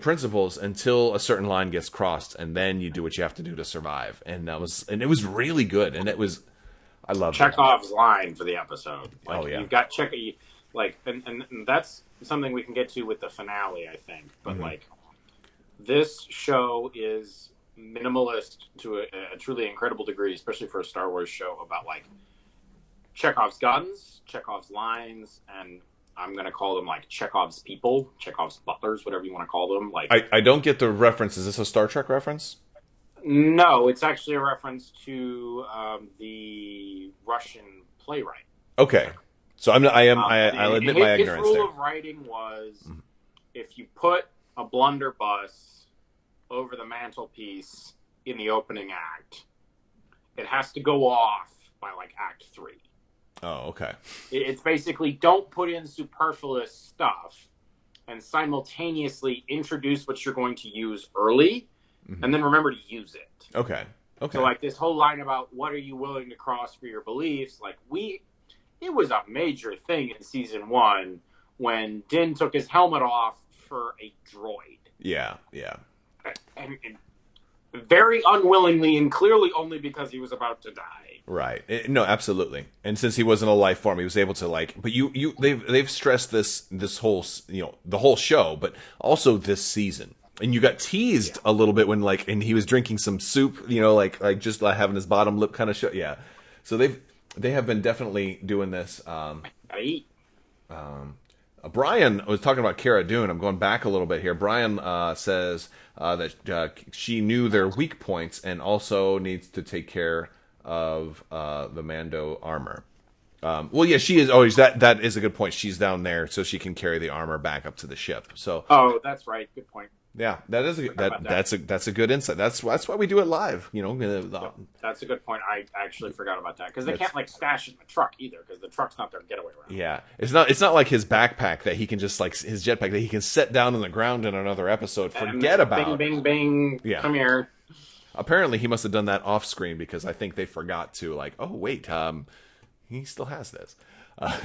principles until a certain line gets crossed, and then you do what you have to do to survive. And it was really good, and I love Chekhov's line for the episode. Like, oh yeah, you've got like, and that's something we can get to with the finale, I think. But like, this show is minimalist to a truly incredible degree, especially for a Star Wars show about like Chekhov's guns, Chekhov's lines, and I'm going to call them like Chekhov's people, Chekhov's butlers, whatever you want to call them. Like, I don't get the reference. Is this a Star Trek reference? No, it's actually a reference to the Russian playwright. Okay. So I'll admit my ignorance his there. rule of writing was, if you put a blunderbuss over the mantelpiece in the opening act, it has to go off by like Act 3. Oh, okay. It's basically don't put in superfluous stuff and simultaneously introduce what you're going to use early, and then remember to use it. Okay. So like this whole line about what are you willing to cross for your beliefs, like it was a major thing in season 1 when Din took his helmet off for a droid. Yeah. And very unwillingly and clearly only because he was about to die. Right. No, absolutely. And since he wasn't a life form, he was able to like. But they've stressed this whole, you know, the whole show, but also this season. And you got teased a little bit when like, and he was drinking some soup, you know, like just like having his bottom lip kind of show. Yeah. So they have been definitely doing this. Brian was talking about Cara Dune. I'm going back a little bit here. Brian says that she knew their weak points and also needs to take care of the Mando armor. Well, yeah, she is always that is a good point. She's down there so she can carry the armor back up to the ship. So oh, that's right. Good point. Yeah, that is that's a good insight. That's why we do it live. You know, that's a good point. I actually forgot about that because they can't like stash it in the truck either because the truck's not their getaway route. Yeah, it's not like his backpack that he can just like his jetpack that he can set down on the ground in another episode. Forget about. Bing, bing, bing. Yeah. Come here. Apparently, he must have done that off screen because I think they forgot to like. Oh wait, he still has this.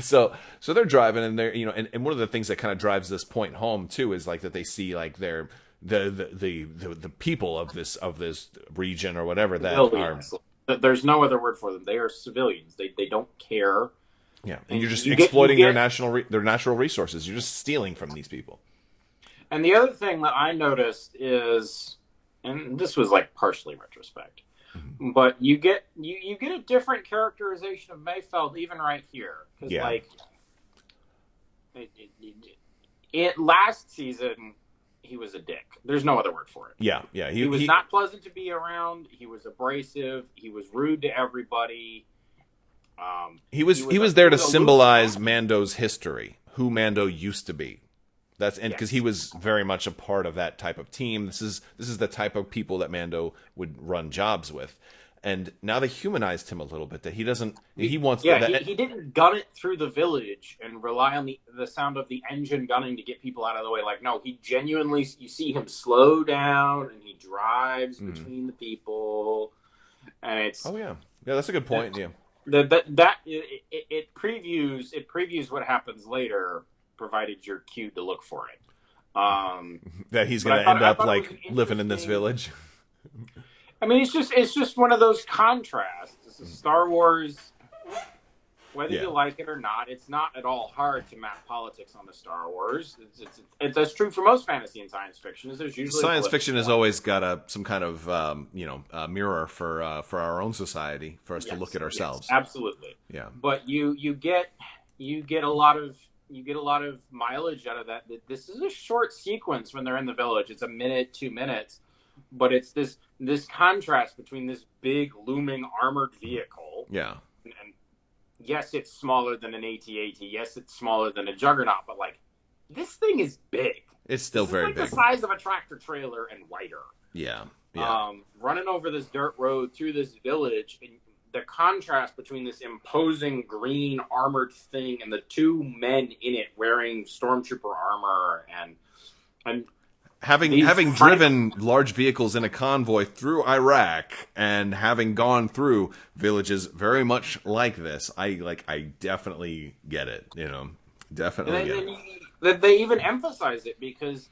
So they're driving and they're, you know, and one of the things that kind of drives this point home too is like that they see like they're the people of this region or whatever that civilians. There's no other word for them. They are civilians. They don't care. Yeah, and you're just exploiting their natural resources. You're just stealing from these people. And the other thing that I noticed is, and this was like partially retrospect, but you get a different characterization of Mayfield even right here because like it last season he was a dick. There's no other word for it. Yeah. He was not pleasant to be around. He was abrasive. He was rude to everybody. He was there to symbolize Mando's history, who Mando used to be. Because he was very much a part of that type of team. This is the type of people that Mando would run jobs with, and now they humanized him a little bit. That he doesn't. He wants. Yeah, he didn't gun it through the village and rely on the sound of the engine gunning to get people out of the way. Like no, he genuinely. You see him slow down and he drives between the people, and it's. Oh yeah, that's a good point. Yeah. It previews what happens later, provided you're cued to look for it. That he's going to end up like living in this village. I mean, it's just one of those contrasts. This is Star Wars. Whether you like it or not, it's not at all hard to map politics onto Star Wars. That's true for most fantasy and science fiction. There's usually science fiction has always got some kind of mirror for our own society for us to look at ourselves. Yes, absolutely. Yeah. But you get a lot of mileage out of that. This is a short sequence when they're in the village. It's a minute, 2 minutes, but it's this contrast between this big looming armored vehicle. Yeah. And yes, it's smaller than an AT-AT. Yes, it's smaller than a Juggernaut, but like this thing is big. It's still This is very like big. the size of a tractor trailer and wider. Yeah. Yeah. Running over this dirt road through this village, and the contrast between this imposing green armored thing and the two men in it wearing stormtrooper armor and having driven large vehicles in a convoy through Iraq and having gone through villages very much like this, I definitely get it. Definitely get it. They even emphasize it because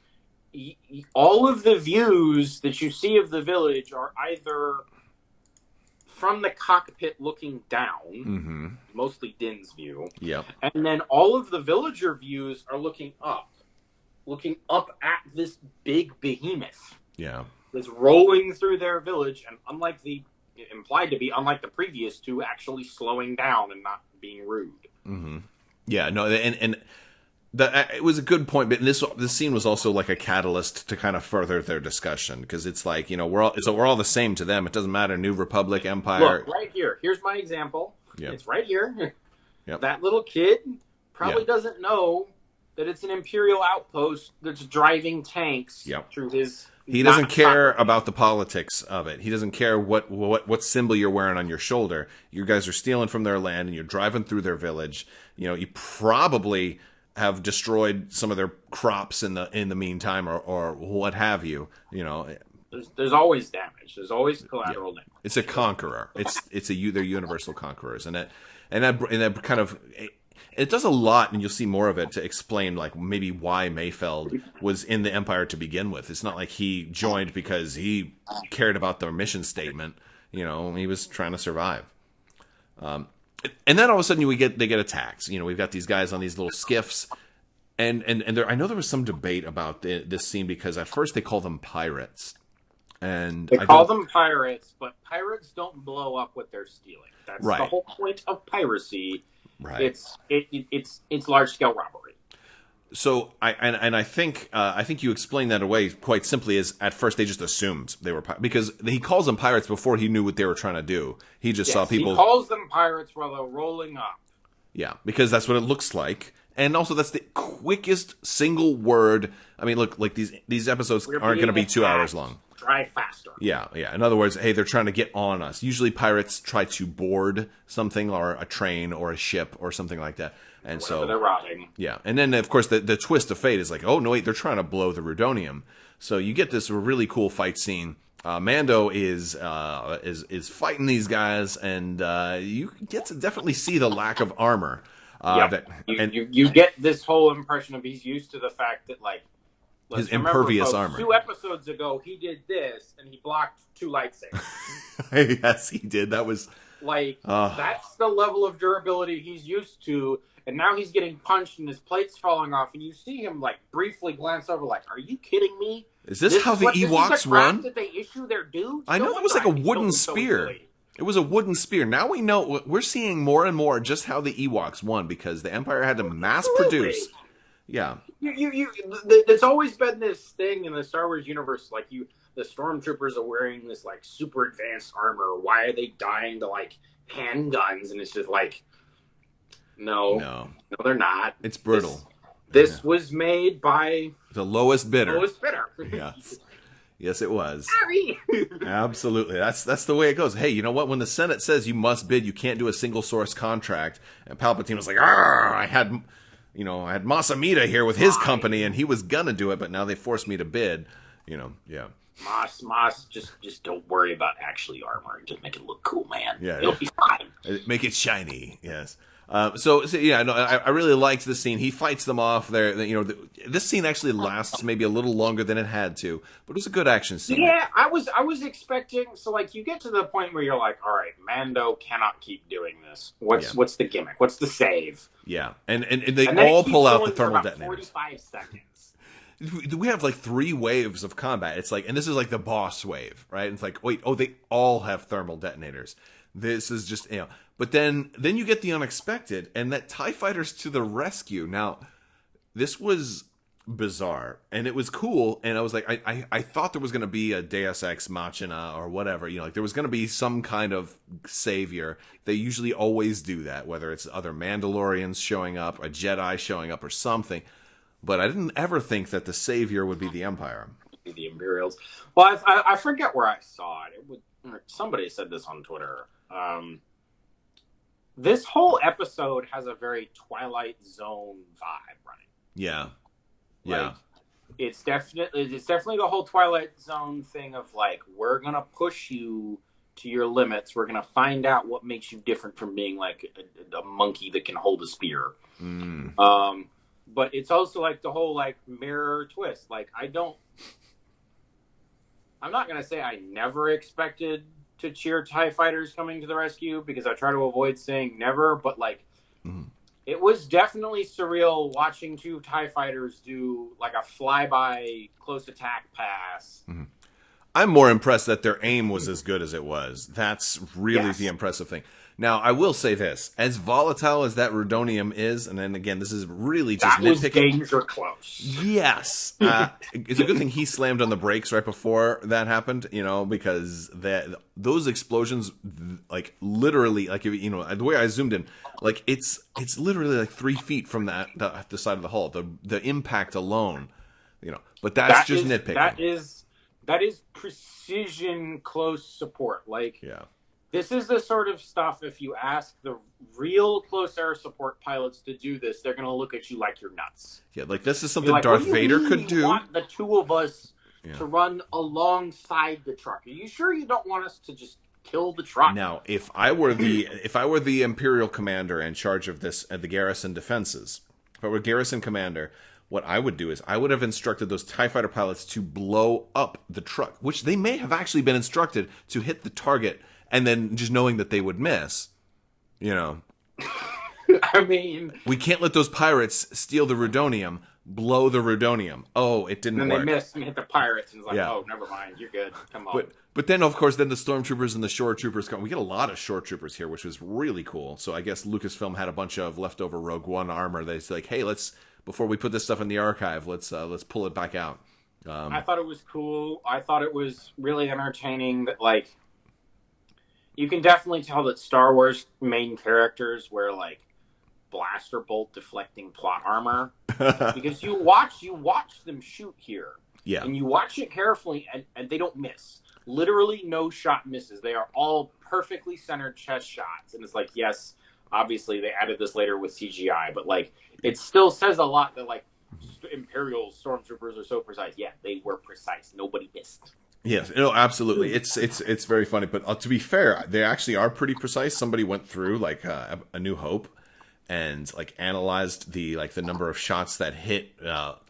all of the views that you see of the village are either from the cockpit looking down, mostly Din's view. Yep. And then all of the villager views are looking up at this big behemoth. Yeah. That's rolling through their village, and implied to be unlike the previous two, actually slowing down and not being rude. Mm-hmm. Yeah, no, and it was a good point, but this scene was also like a catalyst to kind of further their discussion, because it's like, we're all the same to them. It doesn't matter, New Republic, Empire. Look, right here. Here's my example. Yep. It's right here. Yep. That little kid probably doesn't know that it's an Imperial outpost that's driving tanks through his... He doesn't care about the politics of it. He doesn't care what symbol you're wearing on your shoulder. You guys are stealing from their land, and you're driving through their village. You probably have destroyed some of their crops in the meantime, or what have you. There's always damage. There's always collateral damage. It's a conqueror. They're universal conquerors, and that kind of. It does a lot, and you'll see more of it to explain, like, maybe why Mayfield was in the Empire to begin with. It's not like he joined because he cared about their mission statement. He was trying to survive. And then all of a sudden they get attacked. We've got these guys on these little skiffs, and I know there was some debate about this scene, because at first they call them pirates. And they call them pirates, but pirates don't blow up what they're stealing. That's right. The whole point of piracy. Right. It's large scale robbery. So I think you explained that away quite simply, as at first they just assumed they were because he calls them pirates before he knew what they were trying to do. He just saw people. He calls them pirates while they're rolling up. Yeah, because that's what it looks like, and also that's the quickest single word. I mean, look, like these episodes aren't going to be 2 hours long. Drive faster. Yeah. In other words, hey, they're trying to get on us. Usually pirates try to board something, or a train or a ship or something like that. And so they're robbing. Yeah. And then, of course, the twist of fate is like, oh, no, wait, they're trying to blow the Rudonium. So you get this really cool fight scene. Mando is fighting these guys, and you get to definitely see the lack of armor. You get this whole impression of he's used to the fact that, like, his impervious armor. 2 episodes ago, he did this, and he blocked 2 lightsabers. Yes, he did. That was... that's the level of durability he's used to, and now he's getting punched and his plate's falling off, and you see him, like, briefly glance over, like, are you kidding me? Is this how the Ewoks run? Did they issue their dudes? I know it was like a wooden spear. It was a wooden spear. Now we know, we're seeing more and more just how the Ewoks won, because the Empire had to mass produce... Yeah. There's always been this thing in the Star Wars universe, like the Stormtroopers are wearing this, like, super advanced armor. Why are they dying to, like, handguns? And it's just like, no, they're not. It's brutal. This was made by the lowest bidder. Yeah. Yes, it was. Sorry. Absolutely. That's the way it goes. Hey, you know what? When the Senate says you must bid, you can't do a single source contract. And Palpatine was like, I had Mas Amedda here with his company, and he was gonna do it, but now they forced me to bid. Yeah. Mas, just don't worry about actually armor. Just make it look cool, man. Yeah, it'll be fine. Make it shiny. Yes. I really liked this scene. He fights them off. This scene actually lasts maybe a little longer than it had to, but it was a good action scene. Yeah, I was expecting. So, like, you get to the point where you're like, all right, Mando cannot keep doing this. What's the gimmick? What's the save? Yeah, and they all pull out the thermal detonators. 45 seconds. We have like 3 waves of combat. It's like, and this is like the boss wave, right? It's like, wait, they all have thermal detonators. This is just, but then you get the unexpected, and that TIE Fighter's to the rescue. Now, this was bizarre, and it was cool, and I was like, I thought there was going to be a Deus Ex Machina or whatever, like there was going to be some kind of savior. They usually always do that, whether it's other Mandalorians showing up, a Jedi showing up, or something. but I didn't ever think that the savior would be the Empire. The Imperials. Well, I forget where I saw it. Somebody said this on Twitter. This whole episode has a very Twilight Zone vibe running. Yeah. Like, it's definitely the whole Twilight Zone thing of like, we're gonna push you to your limits. We're gonna find out what makes you different from being like a monkey that can hold a spear. But it's also like the whole like mirror twist. Like I'm not gonna say I never expected to cheer TIE fighters coming to the rescue, because I try to avoid saying never, but like it was definitely surreal watching two TIE fighters do like a flyby close attack pass. I'm more impressed that their aim was as good as it was. That's really the impressive thing. Now, I will say this. As volatile as that Rudonium is, and then again, this is really just nitpicking. That games are close. Yes. It's a good thing he slammed on the brakes right before that happened, because those explosions, like literally, like, the way I zoomed in, like it's literally like 3 feet from the side of the hull, the impact alone, but that's just nitpicking. That is precision close support. Like, yeah. This is the sort of stuff, if you ask the real close air support pilots to do this, they're going to look at you like you're nuts. Yeah, like this is something Darth Vader could do. You want the two of us to run alongside the truck. Are you sure you don't want us to just kill the truck? Now, if I were the Imperial commander in charge of this at the garrison defenses, if I were garrison commander, what I would do is I would have instructed those TIE fighter pilots to blow up the truck, which they may have actually been instructed to hit the target. And then just knowing that they would miss, I mean, we can't let those pirates steal the Rudonium, blow the Rudonium. Oh, it didn't work. And then they missed and hit the pirates, and it's like, oh, never mind, you're good. Come on. But then, of course, then the Stormtroopers and the Shore Troopers come. We get a lot of Shore Troopers here, which was really cool. So I guess Lucasfilm had a bunch of leftover Rogue One armor. They said, like, hey, before we put this stuff in the archive, let's pull it back out. I thought it was cool. I thought it was really entertaining that, like, you can definitely tell that Star Wars main characters wear like blaster bolt deflecting plot armor, because you watch them shoot here, and you watch it carefully, and they don't miss. Literally, no shot misses. They are all perfectly centered chest shots, and it's like, yes, obviously they added this later with CGI, but like it still says a lot that like Imperial Stormtroopers are so precise. Yeah, they were precise. Nobody missed. Yes, absolutely. It's very funny, but to be fair, they actually are pretty precise. Somebody went through like A New Hope and like analyzed the number of shots that hit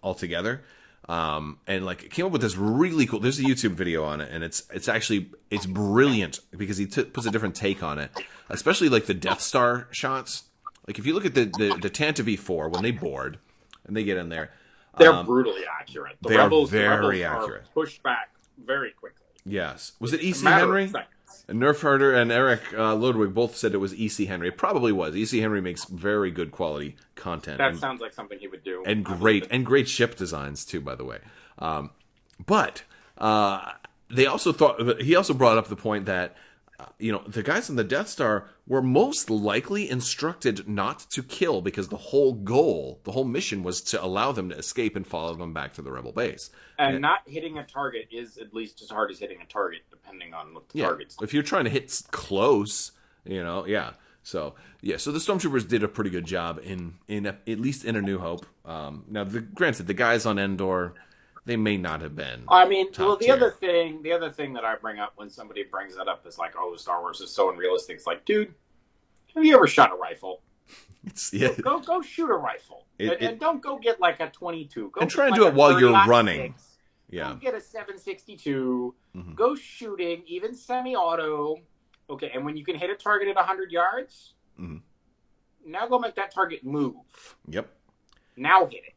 altogether, and like came up with this really cool. There's a YouTube video on it, and it's brilliant because he puts a different take on it, especially like the Death Star shots. Like if you look at the Tantive 4 when they board and they get in there, they're brutally accurate. The Rebels very accurate. Are pushed back very quickly. Yes. Was it E.C. Henry? And Nerf Herder and Eric Ludwig both said it was E.C. Henry. It probably was. E.C. Henry makes very good quality content. That sounds like something he would do. And great ship designs too, by the way. But he also brought up the point that the guys on the Death Star were most likely instructed not to kill, because the whole mission was to allow them to escape and follow them back to the Rebel base. And not hitting a target is at least as hard as hitting a target, depending on what the target's doing. If you're trying to hit close, So the Stormtroopers did a pretty good job in at least in A New Hope. Now, granted, the guys on Endor, they may not have been. I mean, the other thing that I bring up when somebody brings that up is like, oh, Star Wars is so unrealistic. It's like, dude, have you ever shot a rifle? Go shoot a rifle, and don't go get like a 22. Go and try and do it while you're running. Go get a 7.62. Mm-hmm. Go shooting, even semi-auto. Okay, and when you can hit a target at 100 yards, now go make that target move. Yep. Now hit it.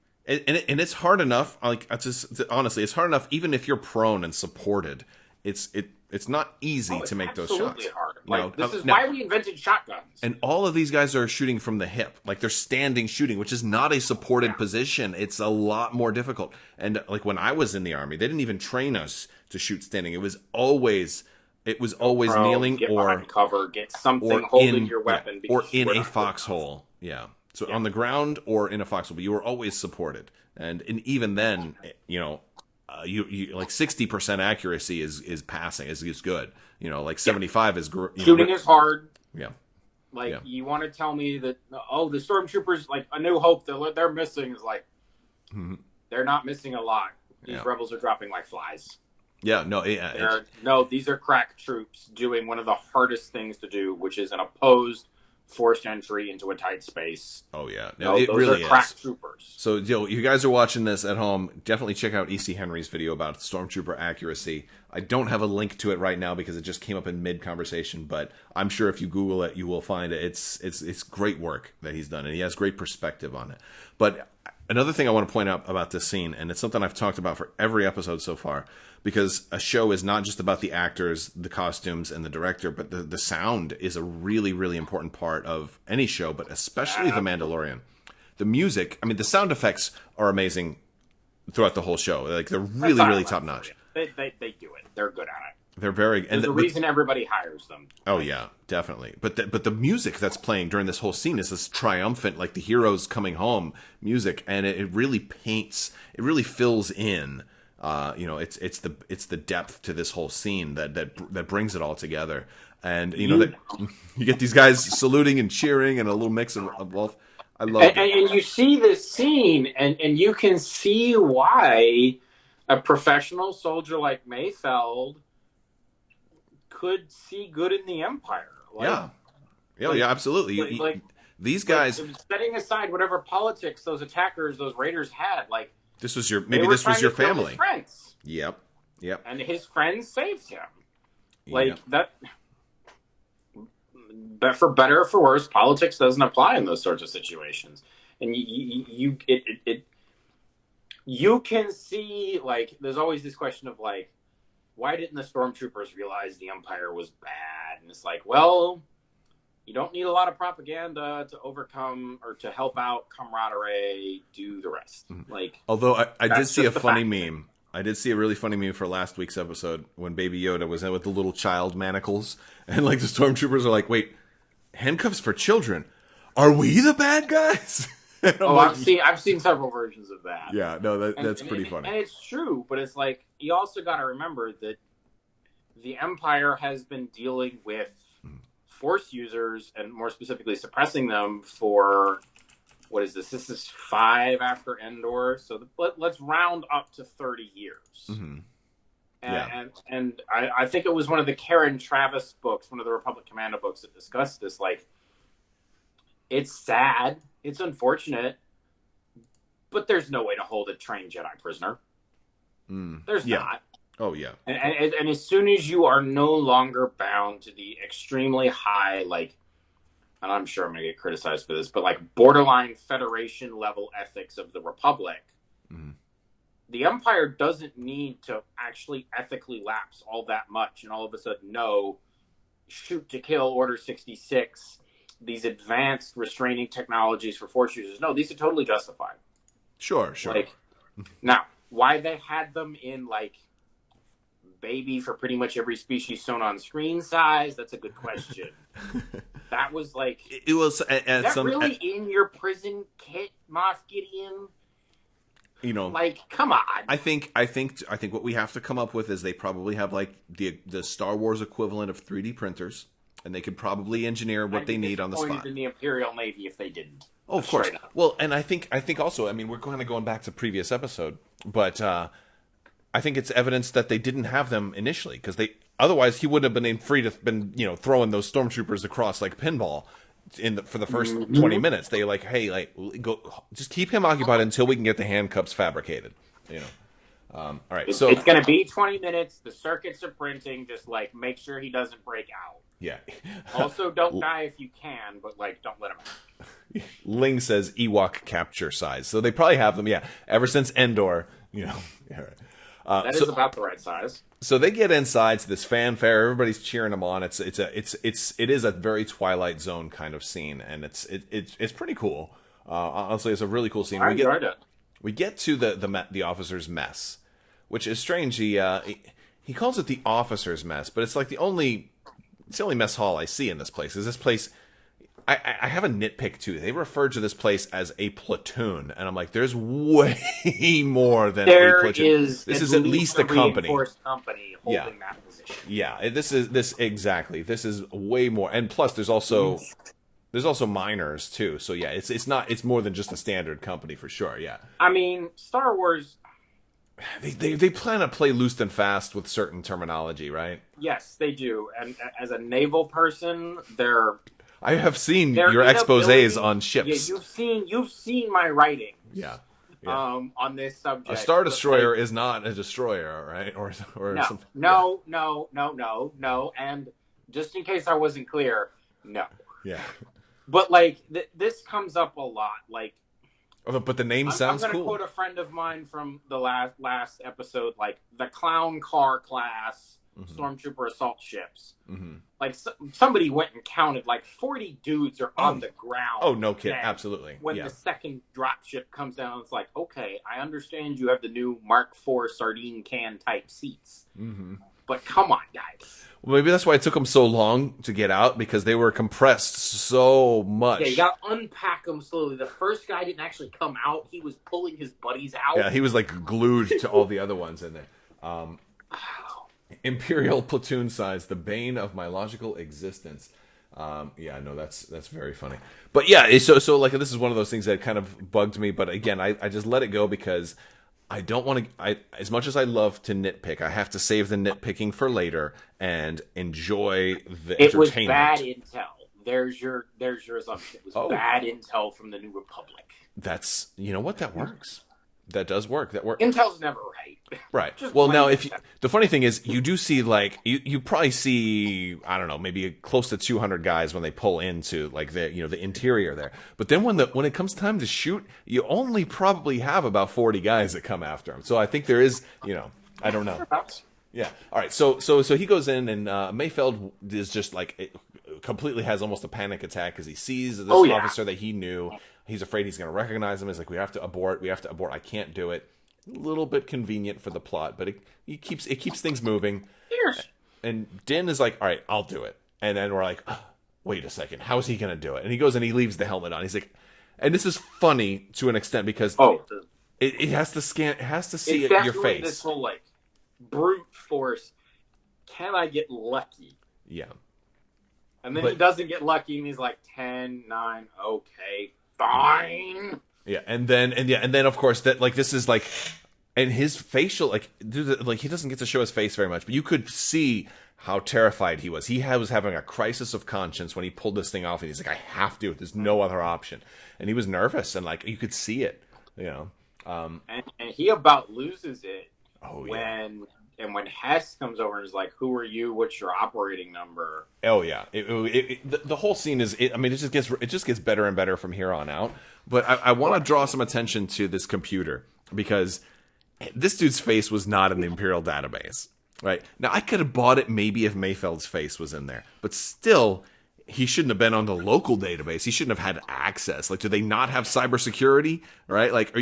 And it's hard enough. Like, honestly, it's hard enough even if you're prone and supported. It's not easy to make those shots. Absolutely hard. Like, this is why we invented shotguns. And all of these guys are shooting from the hip. Like, they're standing shooting, which is not a supported position. It's a lot more difficult. And like when I was in the Army, they didn't even train us to shoot standing. It was always kneeling get or cover, get something holding your weapon, or in a foxhole. Yeah. So on the ground or in a foxhole, but you were always supported. And even then, you like 60% accuracy is passing is good. Like 75 is shooting is hard. Yeah. Like you want to tell me that the Stormtroopers, like A New Hope, they're missing is like they're not missing a lot. These rebels are dropping like flies. Yeah, no, these are crack troops doing one of the hardest things to do, which is an opposed forced entry into a tight space. Oh yeah, no, it really is. Crack troopers. So you guys are watching this at home. Definitely check out E.C. Henry's video about Stormtrooper accuracy. I don't have a link to it right now because it just came up in mid conversation, but I'm sure if you Google it, you will find it. It's great work that he's done, and he has great perspective on it. But another thing I want to point out about this scene, and it's something I've talked about for every episode so far, because a show is not just about the actors, the costumes, and the director, but the sound is a really, really important part of any show, but especially The Mandalorian. The music, I mean, the sound effects are amazing throughout the whole show. Like, they're really, really top-notch. They do it. They're good at it. They're very... There's a reason everybody hires them. Oh, yeah, definitely. But the music that's playing during this whole scene is this triumphant, like the heroes coming home music, and it really paints, it really fills in... it's the depth to this whole scene that brings it all together, and that you get these guys saluting and cheering and a little mix of both. I love it. And you see this scene, and you can see why a professional soldier like Mayfield could see good in the Empire. Yeah, absolutely. These guys, setting aside whatever politics those attackers, those raiders had, like. This was your family. His friends. Yep. And his friends saved him. Like that. But for better or for worse, politics doesn't apply in those sorts of situations. And you can see, like, there's always this question of like, why didn't the Stormtroopers realize the Empire was bad? And it's like, well, you don't need a lot of propaganda to overcome or to help out camaraderie. Do the rest. Like, although I did see a funny meme. I did see a really funny meme for last week's episode when Baby Yoda was in with the little child manacles, and like the Stormtroopers are like, "Wait, handcuffs for children? Are we the bad guys?" I've seen several versions of that. Yeah, no, that's pretty funny. And it's true, but it's like you also got to remember that the Empire has been dealing with Force users, and more specifically suppressing them for, what is this? This is 5 after Endor, so let's round up to 30 years. Mm-hmm. And I think it was one of the Karen Travis books, one of the Republic Commando books that discussed this. Like, it's sad, it's unfortunate, but there's no way to hold a trained Jedi prisoner. There's not. Oh, yeah. And as soon as you are no longer bound to the extremely high, like, and I'm sure I'm going to get criticized for this, but like borderline Federation level ethics of the Republic, the Empire doesn't need to actually ethically lapse all that much and all of a sudden, no, shoot to kill Order 66, these advanced restraining technologies for Force users. No, these are totally justified. Sure. Like, now, why they had them in, like, baby for pretty much every species shown on screen size, that's a good question. That was like, it was really in your prison kit, Moff Gideon? Like, come on. I think what we have to come up with is they probably have like the Star Wars equivalent of 3D printers, and they could probably engineer what they need on the spot. In the Imperial Navy if they didn't. Oh, of course. Well, and I think also, I mean, we're kind of going back to previous episode, but I think it's evidence that they didn't have them initially, because otherwise he wouldn't have been free to been throwing those stormtroopers across like pinball for the first 20 minutes. They like, hey, like, go, just keep him occupied until we can get the handcuffs fabricated. All right, so it's going to be 20 minutes. The circuits are printing. Just like make sure he doesn't break out. Yeah. Also, don't die if you can, but like don't let him out. Ling says Ewok capture size, so they probably have them. Yeah, ever since Endor, Yeah, right. That is about the right size. So they get inside to this fanfare. Everybody's cheering them on. It is a very Twilight Zone kind of scene, and it's pretty cool. Honestly, it's a really cool scene. I enjoyed it. We get to the officer's mess, which is strange. He calls it the officer's mess, but it's like it's the only mess hall I see in this place. Is this place? I have a nitpick too. They refer to this place as a platoon, and I'm like, there's way more than a platoon. This is at least a company. Reinforced company holding that position. Yeah, this exactly. This is way more, and plus there's also minors too. So yeah, it's more than just a standard company for sure. Yeah. I mean, Star Wars. They plan to play loose and fast with certain terminology, right? Yes, they do. And as a naval person, I have seen your exposés on ships. Yeah, you've seen my writing. Yeah. On this subject. A Star Destroyer is not a destroyer, right? Or something. No. And just in case I wasn't clear, no. Yeah. But like this comes up a lot. Like, but the name sounds cool. I'm going to quote a friend of mine from the last episode, like the clown car class Stormtrooper assault ships. Mm-hmm. Like somebody went and counted, like 40 dudes are on the ground. Oh, no kidding. Absolutely. When the second drop ship comes down, it's like, okay, I understand you have the new Mark IV sardine can type seats. Mm-hmm. But come on, guys. Well, maybe that's why it took them so long to get out, because they were compressed so much. Yeah, you got to unpack them slowly. The first guy didn't actually come out. He was pulling his buddies out. Yeah, he was like glued to all the other ones in there. Imperial platoon size, the bane of my logical existence. Yeah, no, that's very funny. But yeah, so like this is one of those things that kind of bugged me. But again, I just let it go because I don't want to. As much as I love to nitpick, I have to save the nitpicking for later and enjoy the entertainment. It was bad intel. There's your assumption. It was bad intel from the New Republic. That's, you know what, that works. That does work. That works. Intel's never right. Right. Well, now the funny thing is, you do see like you probably see, I don't know, maybe close to 200 guys when they pull into like the interior there. But then when it comes time to shoot, you only probably have about 40 guys that come after him. So I think there is, I don't know. Yeah. All right. So he goes in, and Mayfield is just like completely has almost a panic attack because he sees this officer that he knew. He's afraid he's going to recognize him. He's like, we have to abort. I can't do it. A little bit convenient for the plot, but it keeps things moving. Yes. And Din is like, all right, I'll do it. And then we're like, wait a second, how is he going to do it? And he goes and he leaves the helmet on. He's like, and this is funny to an extent because it has to scan, it has to see your face. This whole like brute force. Can I get lucky? Yeah. And then he doesn't get lucky, and he's like 10, 9, okay, fine. Yeah, and then of course that like this is like, and his facial like he doesn't get to show his face very much, but you could see how terrified he was. He was having a crisis of conscience when he pulled this thing off, and he's like, I have to. There's no other option, and he was nervous, and like you could see it, And he about loses it. Oh yeah. When Hess comes over and is like, "Who are you? What's your operating number?" Oh yeah, the whole scene is. I mean, it just gets better and better from here on out. But I want to draw some attention to this computer because this dude's face was not in the Imperial database. Right now, I could have bought it maybe if Mayfield's face was in there, but still, he shouldn't have been on the local database. He shouldn't have had access. Like, do they not have cybersecurity? Right? Like,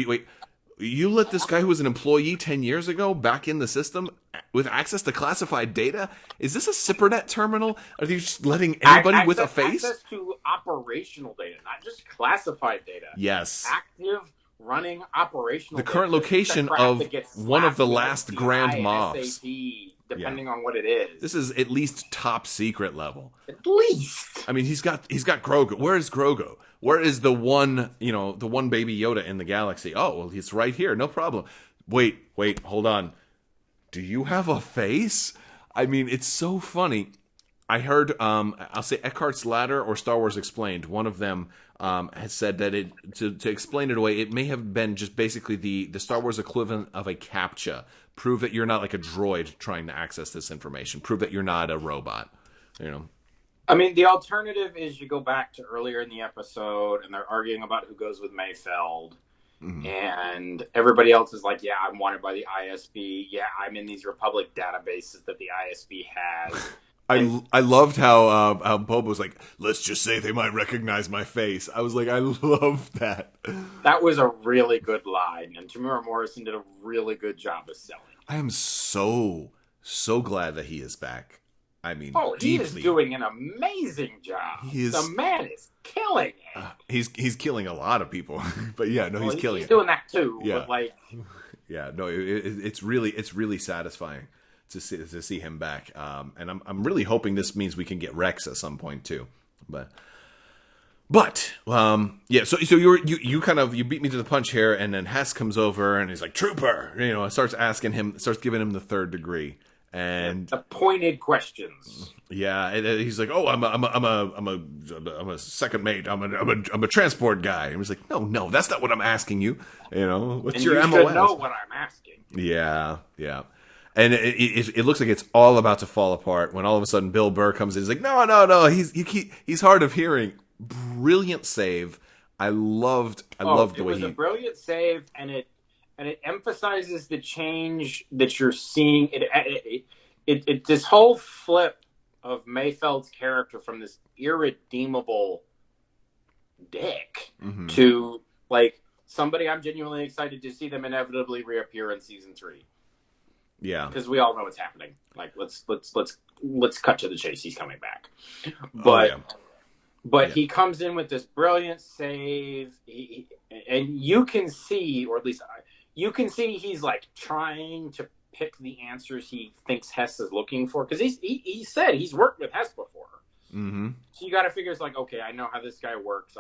you let this guy who was an employee 10 years ago back in the system with access to classified data? Is this a Cybernet terminal? Are you just letting anybody with a face? Access to operational data, not just classified data. Yes. Active, running operational data. The current location of one of the last Grand Moffs. Depending on what it is. This is at least top secret level. At least. I mean, he's got Grogu. Where is Grogu? Where is the one baby Yoda in the galaxy? Oh, well, he's right here. No problem. Wait, hold on. Do you have a face? I mean, it's so funny. I heard, I'll say Eckhart's Ladder or Star Wars Explained. One of them has said that to explain it away, it may have been just basically the Star Wars equivalent of a CAPTCHA. Prove that you're not like a droid trying to access this information. Prove that you're not a robot. I mean, the alternative is you go back to earlier in the episode, and they're arguing about who goes with Mayfield. Mm-hmm. And everybody else is like, yeah, I'm wanted by the ISB. Yeah, I'm in these Republic databases that the ISB has. I loved how Boba was like, let's just say they might recognize my face. I was like, I love that. That was a really good line, and Tamura Morrison did a really good job of selling. I am so glad that he is back. I mean, Oh, he deeply. is doing an amazing job. The man is killing it. He's killing a lot of people, but yeah, no, Well, he's killing he's it. doing that too. Yeah. But like, Yeah, no, it's really satisfying to see him back. And I'm really hoping this means we can get Rex at some point too. But yeah, so you kind of beat me to the punch here, and then Hess comes over and he's like, "Trooper," starts giving him the third degree, and the pointed questions. yeah, and he's like, "Oh, I'm a second mate. I'm a transport guy." And he's like, "No, that's not what I'm asking you. What's And your you MOS?" should know what I'm asking. Yeah. And it looks like it's all about to fall apart when all of a sudden Bill Burr comes in. He's like, no, he's hard of hearing. Brilliant save. I loved the way It was a brilliant save, and it emphasizes the change that you're seeing. It this whole flip of Mayfeld's character from this irredeemable dick to like somebody I'm genuinely excited to see them inevitably reappear in season 3. Yeah, because we all know what's happening. Like let's cut to the chase. He's coming back, but he comes in with this brilliant save, and you can see, or at least you can see, he's like trying to pick the answers he thinks Hess is looking for, because he said he's worked with Hess before. Mm-hmm. So you got to figure, it's like, okay, I know how this guy works.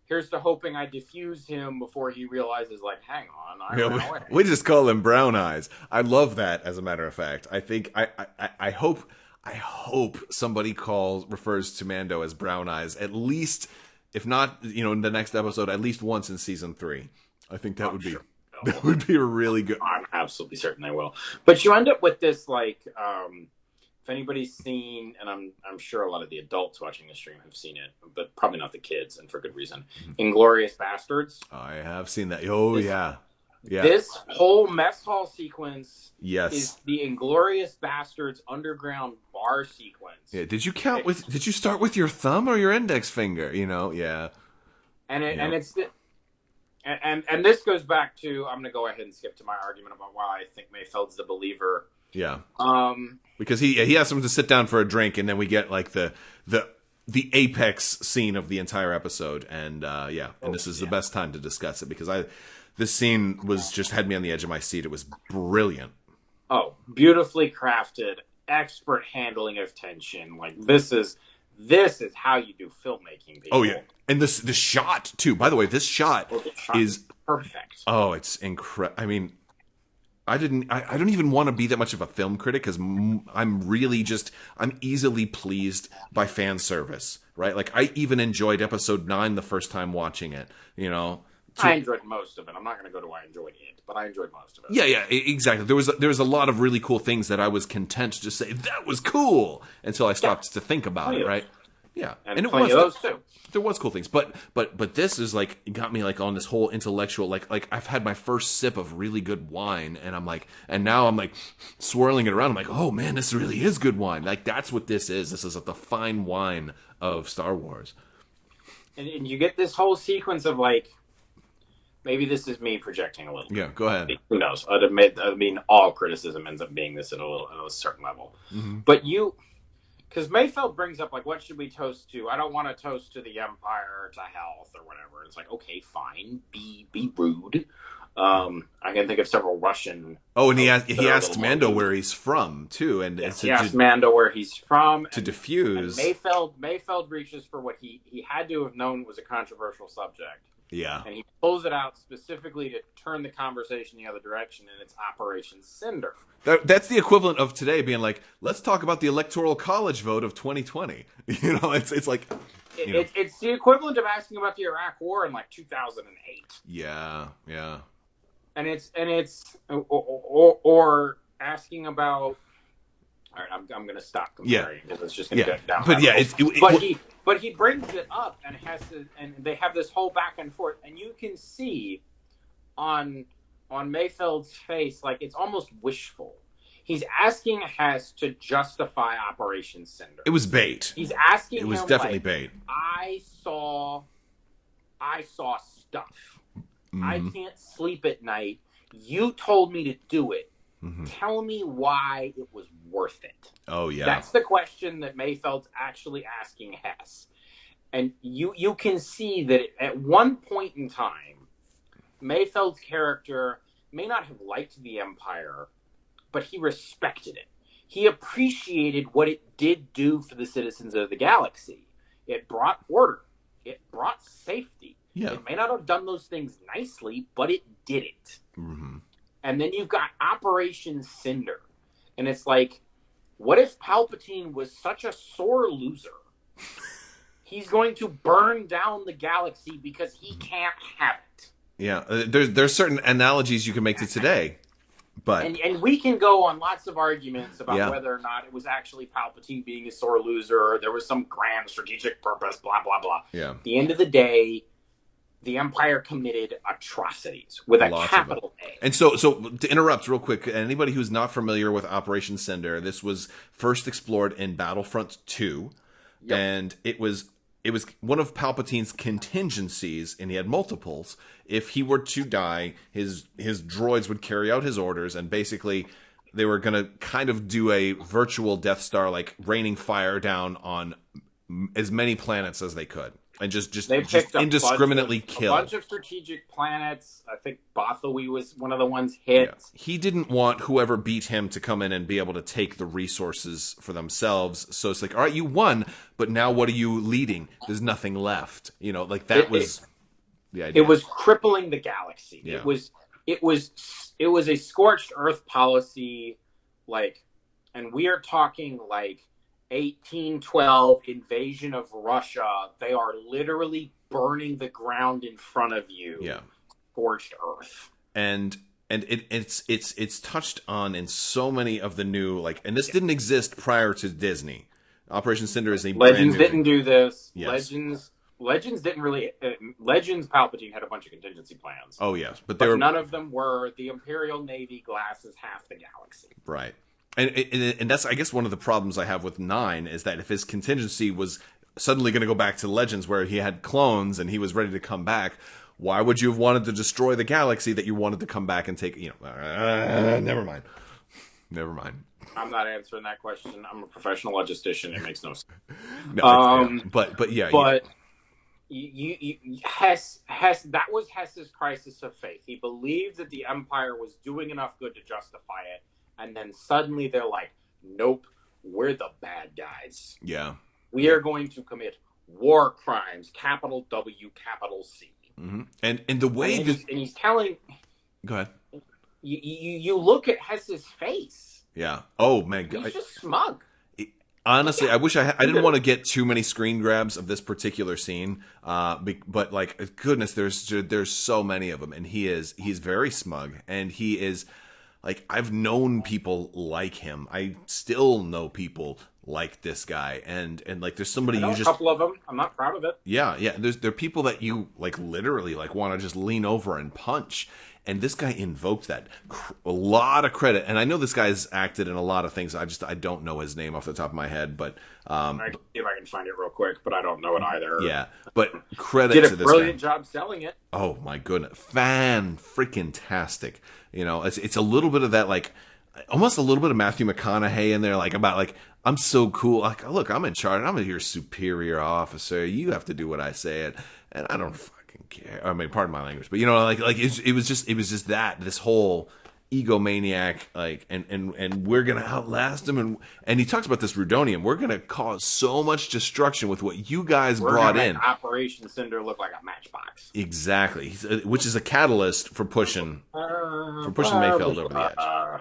Here's to hoping I diffuse him before he realizes, like, hang on, we just call him Brown Eyes. I love that. As a matter of fact, I think I hope somebody refers to Mando as Brown Eyes, at least, if not, in the next episode, at least once in season 3. I think that would be that would be a really good. I'm absolutely certain they will. But you end up with this, like, if anybody's seen, and I'm sure a lot of the adults watching the stream have seen it, but probably not the kids, and for good reason. Inglourious Bastards. I have seen that. Oh, yeah. This whole mess hall sequence yes. is the Inglourious Bastards underground bar sequence. Yeah. Did you start with your thumb or your index finger? Yeah. And and this goes back to, I'm going to go ahead and skip to my argument about why I think Mayfeld's the believer. Yeah. Because he asks him to sit down for a drink, and then we get like the apex scene of the entire episode, and this is the best time to discuss it, because this scene had me on the edge of my seat. It was brilliant. Oh, beautifully crafted, expert handling of tension. Like this is how you do filmmaking, people. Oh yeah, and the shot too. By the way, this shot is perfect. Oh, it's incredible. I mean, I don't even want to be that much of a film critic, because I'm easily pleased by fan service, right? Like, I even enjoyed episode 9 the first time watching it, I enjoyed most of it. I'm not going to go to I enjoyed it, but I enjoyed most of it. Yeah, exactly. There was a lot of really cool things that I was content to just say, that was cool, until I stopped to think about it, right? Yeah. And it was, of those too. There was cool things, but this is like, it got me like on this whole intellectual, like I've had my first sip of really good wine, and now I'm like swirling it around. I'm like, oh man, this really is good wine. Like, that's what this is. This is the fine wine of Star Wars. And you get this whole sequence of like, maybe this is me projecting a little. Yeah, go ahead. Who knows? I mean, all criticism ends up being this at a certain level. Mm-hmm. But because Mayfeld brings up, like, what should we toast to? I don't want to toast to the Empire, to health, or whatever. It's like, okay, fine, be rude. I can think of several Russian. Oh, and he asked Mando where he's from too, and yes, he asked Mando where he's from to diffuse. And Mayfeld reaches for what he had to have known was a controversial subject. Yeah, and he pulls it out specifically to turn the conversation the other direction, and it's Operation Cinder. That's the equivalent of today being like, let's talk about the Electoral College vote of 2020. It's like, it's the equivalent of asking about the Iraq War in like 2008. Yeah. And it's or asking about. All right, I'm going to stop comparing because it's just going to get down. But but he brings it up and and they have this whole back and forth, and you can see on Mayfeld's face, like, it's almost wishful. He's asking Hess to justify Operation Cinder. It was bait. He's asking him. It was definitely bait. I saw stuff. Mm-hmm. I can't sleep at night. You told me to do it. Mm-hmm. Tell me why it was worth it? Oh, yeah. That's the question that Mayfield's actually asking Hess. And you can see that at one point in time, Mayfield's character may not have liked the Empire, but he respected it. He appreciated what it did do for the citizens of the galaxy. It brought order. It brought safety. Yeah. It may not have done those things nicely, but it did it. Mm-hmm. And then you've got Operation Cinder. And it's like, what if Palpatine was such a sore loser? He's going to burn down the galaxy because he can't have it. Yeah, there's certain analogies you can make to today. But and we can go on lots of arguments about whether or not it was actually Palpatine being a sore loser, or there was some grand strategic purpose, blah, blah, blah. Yeah. At the end of the day, the Empire committed atrocities with a capital A. And so to interrupt real quick, anybody who's not familiar with Operation Cinder, this was first explored in Battlefront 2, and it was one of Palpatine's contingencies, and he had multiples. If he were to die, his droids would carry out his orders, and basically they were going to kind of do a virtual Death Star, like raining fire down on as many planets as they could, and just indiscriminately kill. A bunch of strategic planets. I think Bothawi was one of the ones hit. Yeah. He didn't want whoever beat him to come in and be able to take the resources for themselves. So it's like, all right, you won, but now what are you leading? There's nothing left. You know, like that was the idea. It was crippling the galaxy. Yeah. It was a scorched earth policy, like, and we are talking like 1812 invasion of Russia. They are literally burning the ground in front of you. Yeah. Scorched earth. And it's touched on in so many of the new, like, and this didn't exist prior to Disney. Operation Cinder is a Legends brand new didn't do this. Yes. Legends didn't really. Legends Palpatine had a bunch of contingency plans. Oh yes, but none of them were. The Imperial Navy glasses half the galaxy. Right. And that's, I guess, one of the problems I have with 9 is that if his contingency was suddenly going to go back to Legends where he had clones and he was ready to come back, why would you have wanted to destroy the galaxy that you wanted to come back and take, never mind. I'm not answering that question. I'm a professional logistician. It makes no sense. But Hess, that was Hess's crisis of faith. He believed that the Empire was doing enough good to justify it. And then suddenly they're like, nope, we're the bad guys. Yeah. We are going to commit war crimes, capital W, capital C. Mm-hmm. And the way and he's telling... Go ahead. You look at Hess's face. Yeah. Oh, man. He's just smug. Honestly, I wish I didn't want to get too many screen grabs of this particular scene, but like, goodness, there's so many of them, and he's very smug, and he is... Like, I've known people like him. I still know people like this guy. And like, there's somebody I know you just... a couple of them. I'm not proud of it. Yeah. There are people that you, like, literally, like, want to just lean over and punch. And this guy invoked that. A lot of credit. And I know this guy's acted in a lot of things. I don't know his name off the top of my head. But I can see if I can find it real quick, but I don't know it either. Yeah. But credit to this guy. Did a brilliant job selling it. Oh, my goodness. Fan-freaking-tastic. You know, it's a little bit of that, like, almost a little bit of Matthew McConaughey in there, like, about, like, I'm so cool. Like, look, I'm in charge. I'm your superior officer. You have to do what I say. And I don't fucking care. I mean, pardon my language. But, you know, like it was just that, this whole egomaniac, like, and we're going to outlast him. And he talks about this Rudonium. We're going to cause so much destruction with what you guys brought in. Operation Cinder look like a matchbox. Exactly. Which is a catalyst for pushing Mayfield over the edge.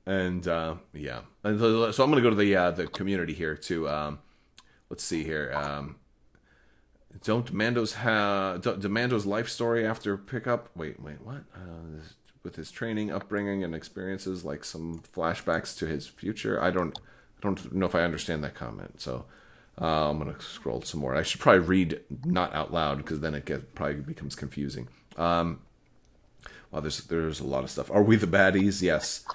And, yeah. And so I'm going to go to the community here to, let's see here. Do Mando's life story after pickup? Wait, what? With his training, upbringing, and experiences, like some flashbacks to his future. I don't know if I understand that comment. So I'm gonna scroll some more. I should probably read not out loud because then it probably becomes confusing. Well, there's a lot of stuff. Are we the baddies? Yes.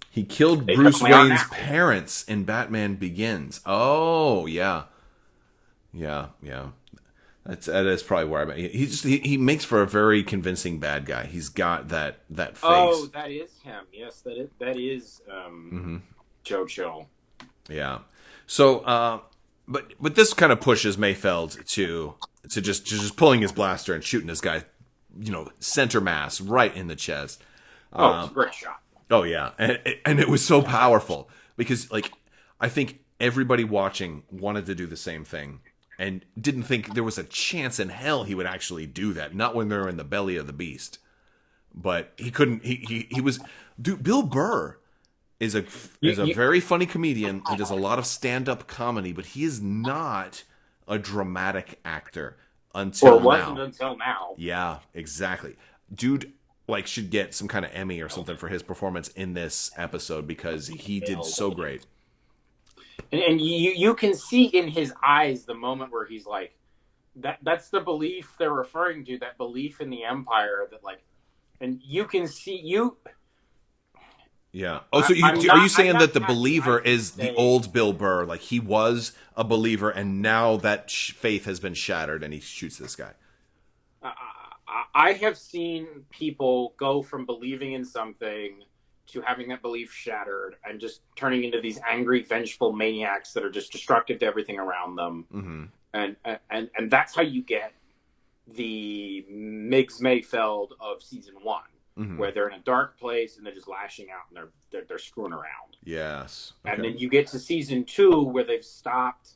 He killed Bruce Wayne's parents in Batman Begins. Oh yeah. That is probably where I'm at. He makes for a very convincing bad guy. He's got that face. Oh, that is him. Yes, that is. Mm-hmm. Joe Chill. Yeah. So, but this kind of pushes Mayfield to just pulling his blaster and shooting this guy, center mass right in the chest. It's a great shot. Oh yeah, and it was so powerful because I think everybody watching wanted to do the same thing and didn't think there was a chance in hell he would actually do that. Not when they're in the belly of the beast, but he couldn't. He was. Dude, Bill Burr is a very funny comedian. He does a lot of stand-up comedy, but he is not a dramatic actor until wasn't until now. Yeah, exactly. Dude, should get some kind of Emmy or something for his performance in this episode because he did so great. And you can see in his eyes the moment where he's like, that's the belief they're referring to, that belief in the Empire that and you can see you. Yeah. Oh, so are you saying that the believer is the old Bill Burr? Like he was a believer and now that faith has been shattered and he shoots this guy? I have seen people go from believing in something to having that belief shattered and just turning into these angry, vengeful maniacs that are just destructive to everything around them. Mm-hmm. And that's how you get the Migs Mayfield of season 1. Mm-hmm. Where they're in a dark place and they're just lashing out and they're screwing around. Yes. Okay. And then you get to season 2 where they've stopped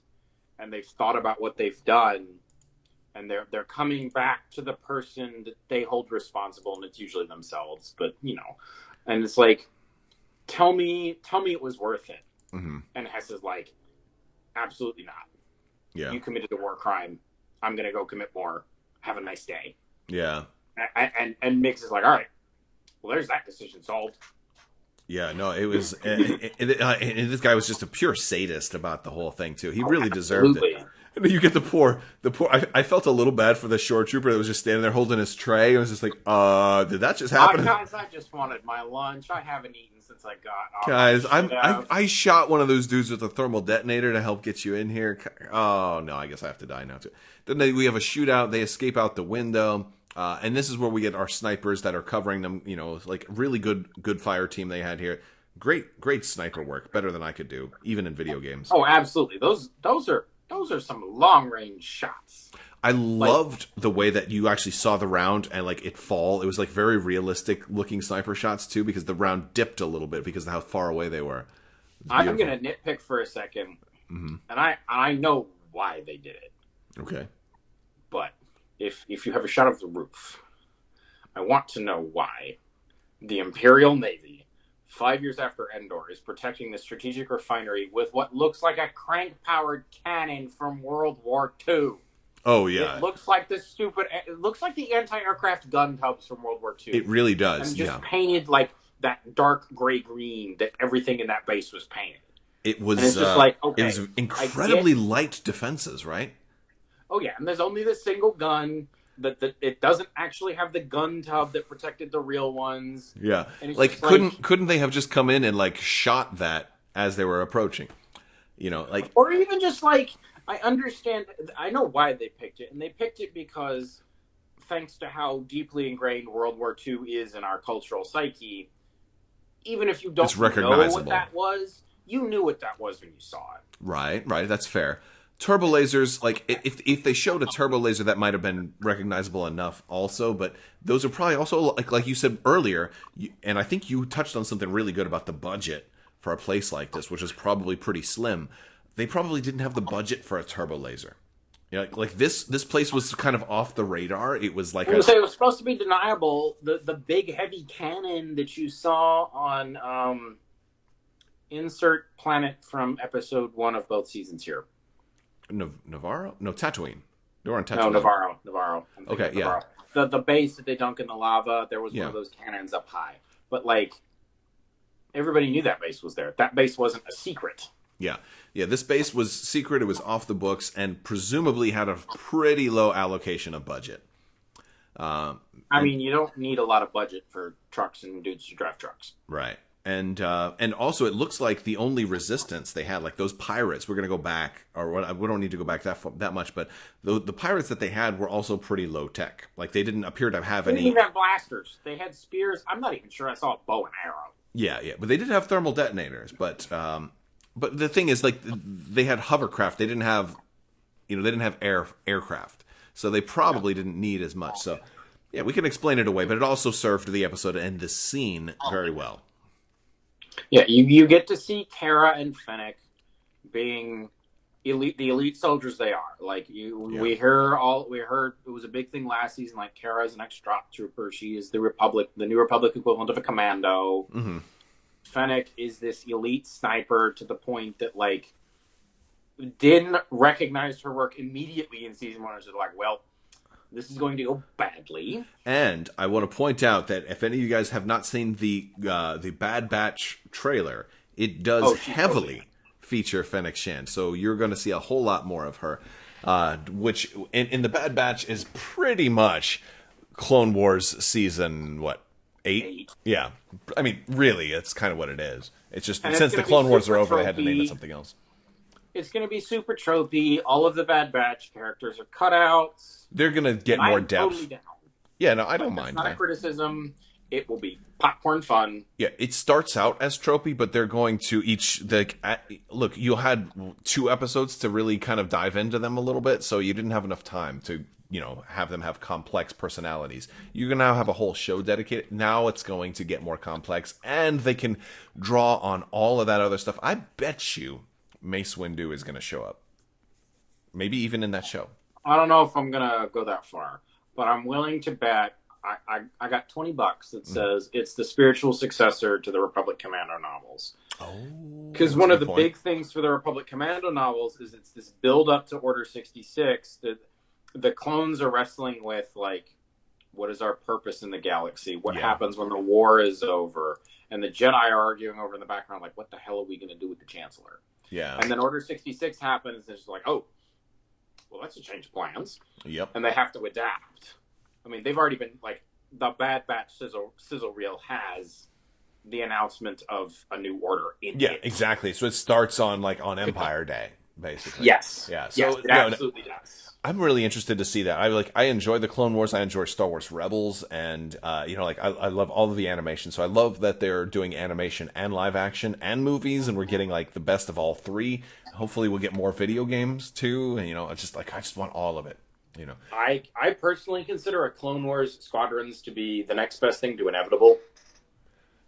and they've thought about what they've done, and they're coming back to the person that they hold responsible, and it's usually themselves. But and it's like, tell me it was worth it. Mm-hmm. And Hess is like, absolutely not. Yeah. You committed a war crime. I'm gonna go commit more. Have a nice day. Yeah. And Mix is like, all right. Well, there's that decision solved. Yeah, no, it was, and this guy was just a pure sadist about the whole thing too. He really deserved it. And then you get the poor. I felt a little bad for the shore trooper that was just standing there holding his tray. I was just like, did that just happen? Guys, I just wanted my lunch. I haven't eaten since I got. Guys, I shot one of those dudes with a thermal detonator to help get you in here. Oh no, I guess I have to die now too. Then we have a shootout. They escape out the window. And this is where we get our snipers that are covering them, really good fire team they had here. Great sniper work, better than I could do, even in video games. Oh, absolutely. Those are some long range shots. I loved the way that you actually saw the round and it fall. It was very realistic looking sniper shots too, because the round dipped a little bit because of how far away they were. I'm going to nitpick for a second, mm-hmm. and I know why they did it. Okay, but. If you have a shot of the roof, I want to know why the Imperial Navy, 5 years after Endor, is protecting the strategic refinery with what looks like a crank-powered cannon from World War II. Oh, yeah. It looks like it looks like the anti-aircraft gun tubs from World War II. It really does, and just painted that dark gray-green that everything in that base was painted. It was, and it's just it was incredibly light defenses, right? Oh yeah, and there's only this single gun that it doesn't actually have the gun tub that protected the real ones. Yeah, and couldn't they have just come in and shot that as they were approaching? Or even just I understand. I know why they picked it, and they picked it because thanks to how deeply ingrained World War II is in our cultural psyche, even if you don't know what that was, you knew what that was when you saw it. Right, that's fair. Turbo lasers, if they showed a turbo laser, that might have been recognizable enough also, but those are probably also, like you said earlier, and I think you touched on something really good about the budget for a place like this, which is probably pretty slim. They probably didn't have the budget for a turbo laser. This place was kind of off the radar. It was it was supposed to be deniable. The big heavy cannon that you saw on insert planet from episode 1 of both seasons here. Navarro? No, Tatooine. They were on Tatooine. No, Navarro. Okay, yeah. The base that they dunk in the lava, there was one of those cannons up high. But, everybody knew that base was there. That base wasn't a secret. Yeah, this base was secret. It was off the books and presumably had a pretty low allocation of budget. You don't need a lot of budget for trucks and dudes to drive trucks. Right. And also, it looks like the only resistance they had, those pirates, we're going to go back, or we don't need to go back that much, but the pirates that they had were also pretty low tech. They didn't appear to have any. They didn't even have blasters. They had spears. I'm not even sure I saw a bow and arrow. Yeah, yeah, but they did have thermal detonators. But the thing is, like, they had hovercraft. They didn't have, they didn't have aircraft, so they probably didn't need as much. So, yeah, we can explain it away, but it also served the episode and the scene very well. Yeah, you get to see Kara and Fennec being the elite soldiers they are. Like we heard it was a big thing last season. Like Kara is an ex-Stormtrooper. She is the New Republic equivalent of a commando. Mm-hmm. Fennec is this elite sniper to the point that like didn't recognize her work immediately in season 1. So like, well, this is going to go badly. And I want to point out that if any of you guys have not seen the Bad Batch trailer, it does heavily feature Fennec Shand. So you're going to see a whole lot more of her, which in the Bad Batch is pretty much Clone Wars season, 8? Yeah. I mean, really, it's kind of what it is. It's just, since the Clone Wars are over, they had to name it something else. It's going to be super tropey. All of the Bad Batch characters are cutouts. They're going to get more depth. Totally down. Yeah, no, I don't mind. It's not a criticism. It will be popcorn fun. Yeah, it starts out as tropey, but they're going to look, you had 2 episodes to really kind of dive into them a little bit, so you didn't have enough time to, have them have complex personalities. You're going to now have a whole show dedicated. Now it's going to get more complex, and they can draw on all of that other stuff. I bet you Mace Windu is going to show up. Maybe even in that show. I don't know if I'm going to go that far, but I'm willing to bet. I got $20 that says it's the spiritual successor to the Republic Commando novels. Oh, because one of the big things for the Republic Commando novels is it's this build up to Order 66 that the clones are wrestling with, like, what is our purpose in the galaxy? What happens when the war is over? And the Jedi are arguing over in the background, like, what the hell are we going to do with the Chancellor? Yeah. And then Order 66 happens, and it's like, oh, well, that's a change of plans. Yep. And they have to adapt. I mean, they've already been, like, the Bad Batch sizzle reel has the announcement of a new order in it. Exactly. So it starts on Empire Day, basically. Yes. Yeah. So yes, it absolutely does. I'm really interested to see that. I enjoy the Clone Wars. I enjoy Star Wars Rebels, and I love all of the animation. So I love that they're doing animation and live action and movies, and we're getting the best of all 3. Hopefully, we'll get more video games too. And I just want all of it. I personally consider a Clone Wars Squadrons to be the next best thing to Inevitable.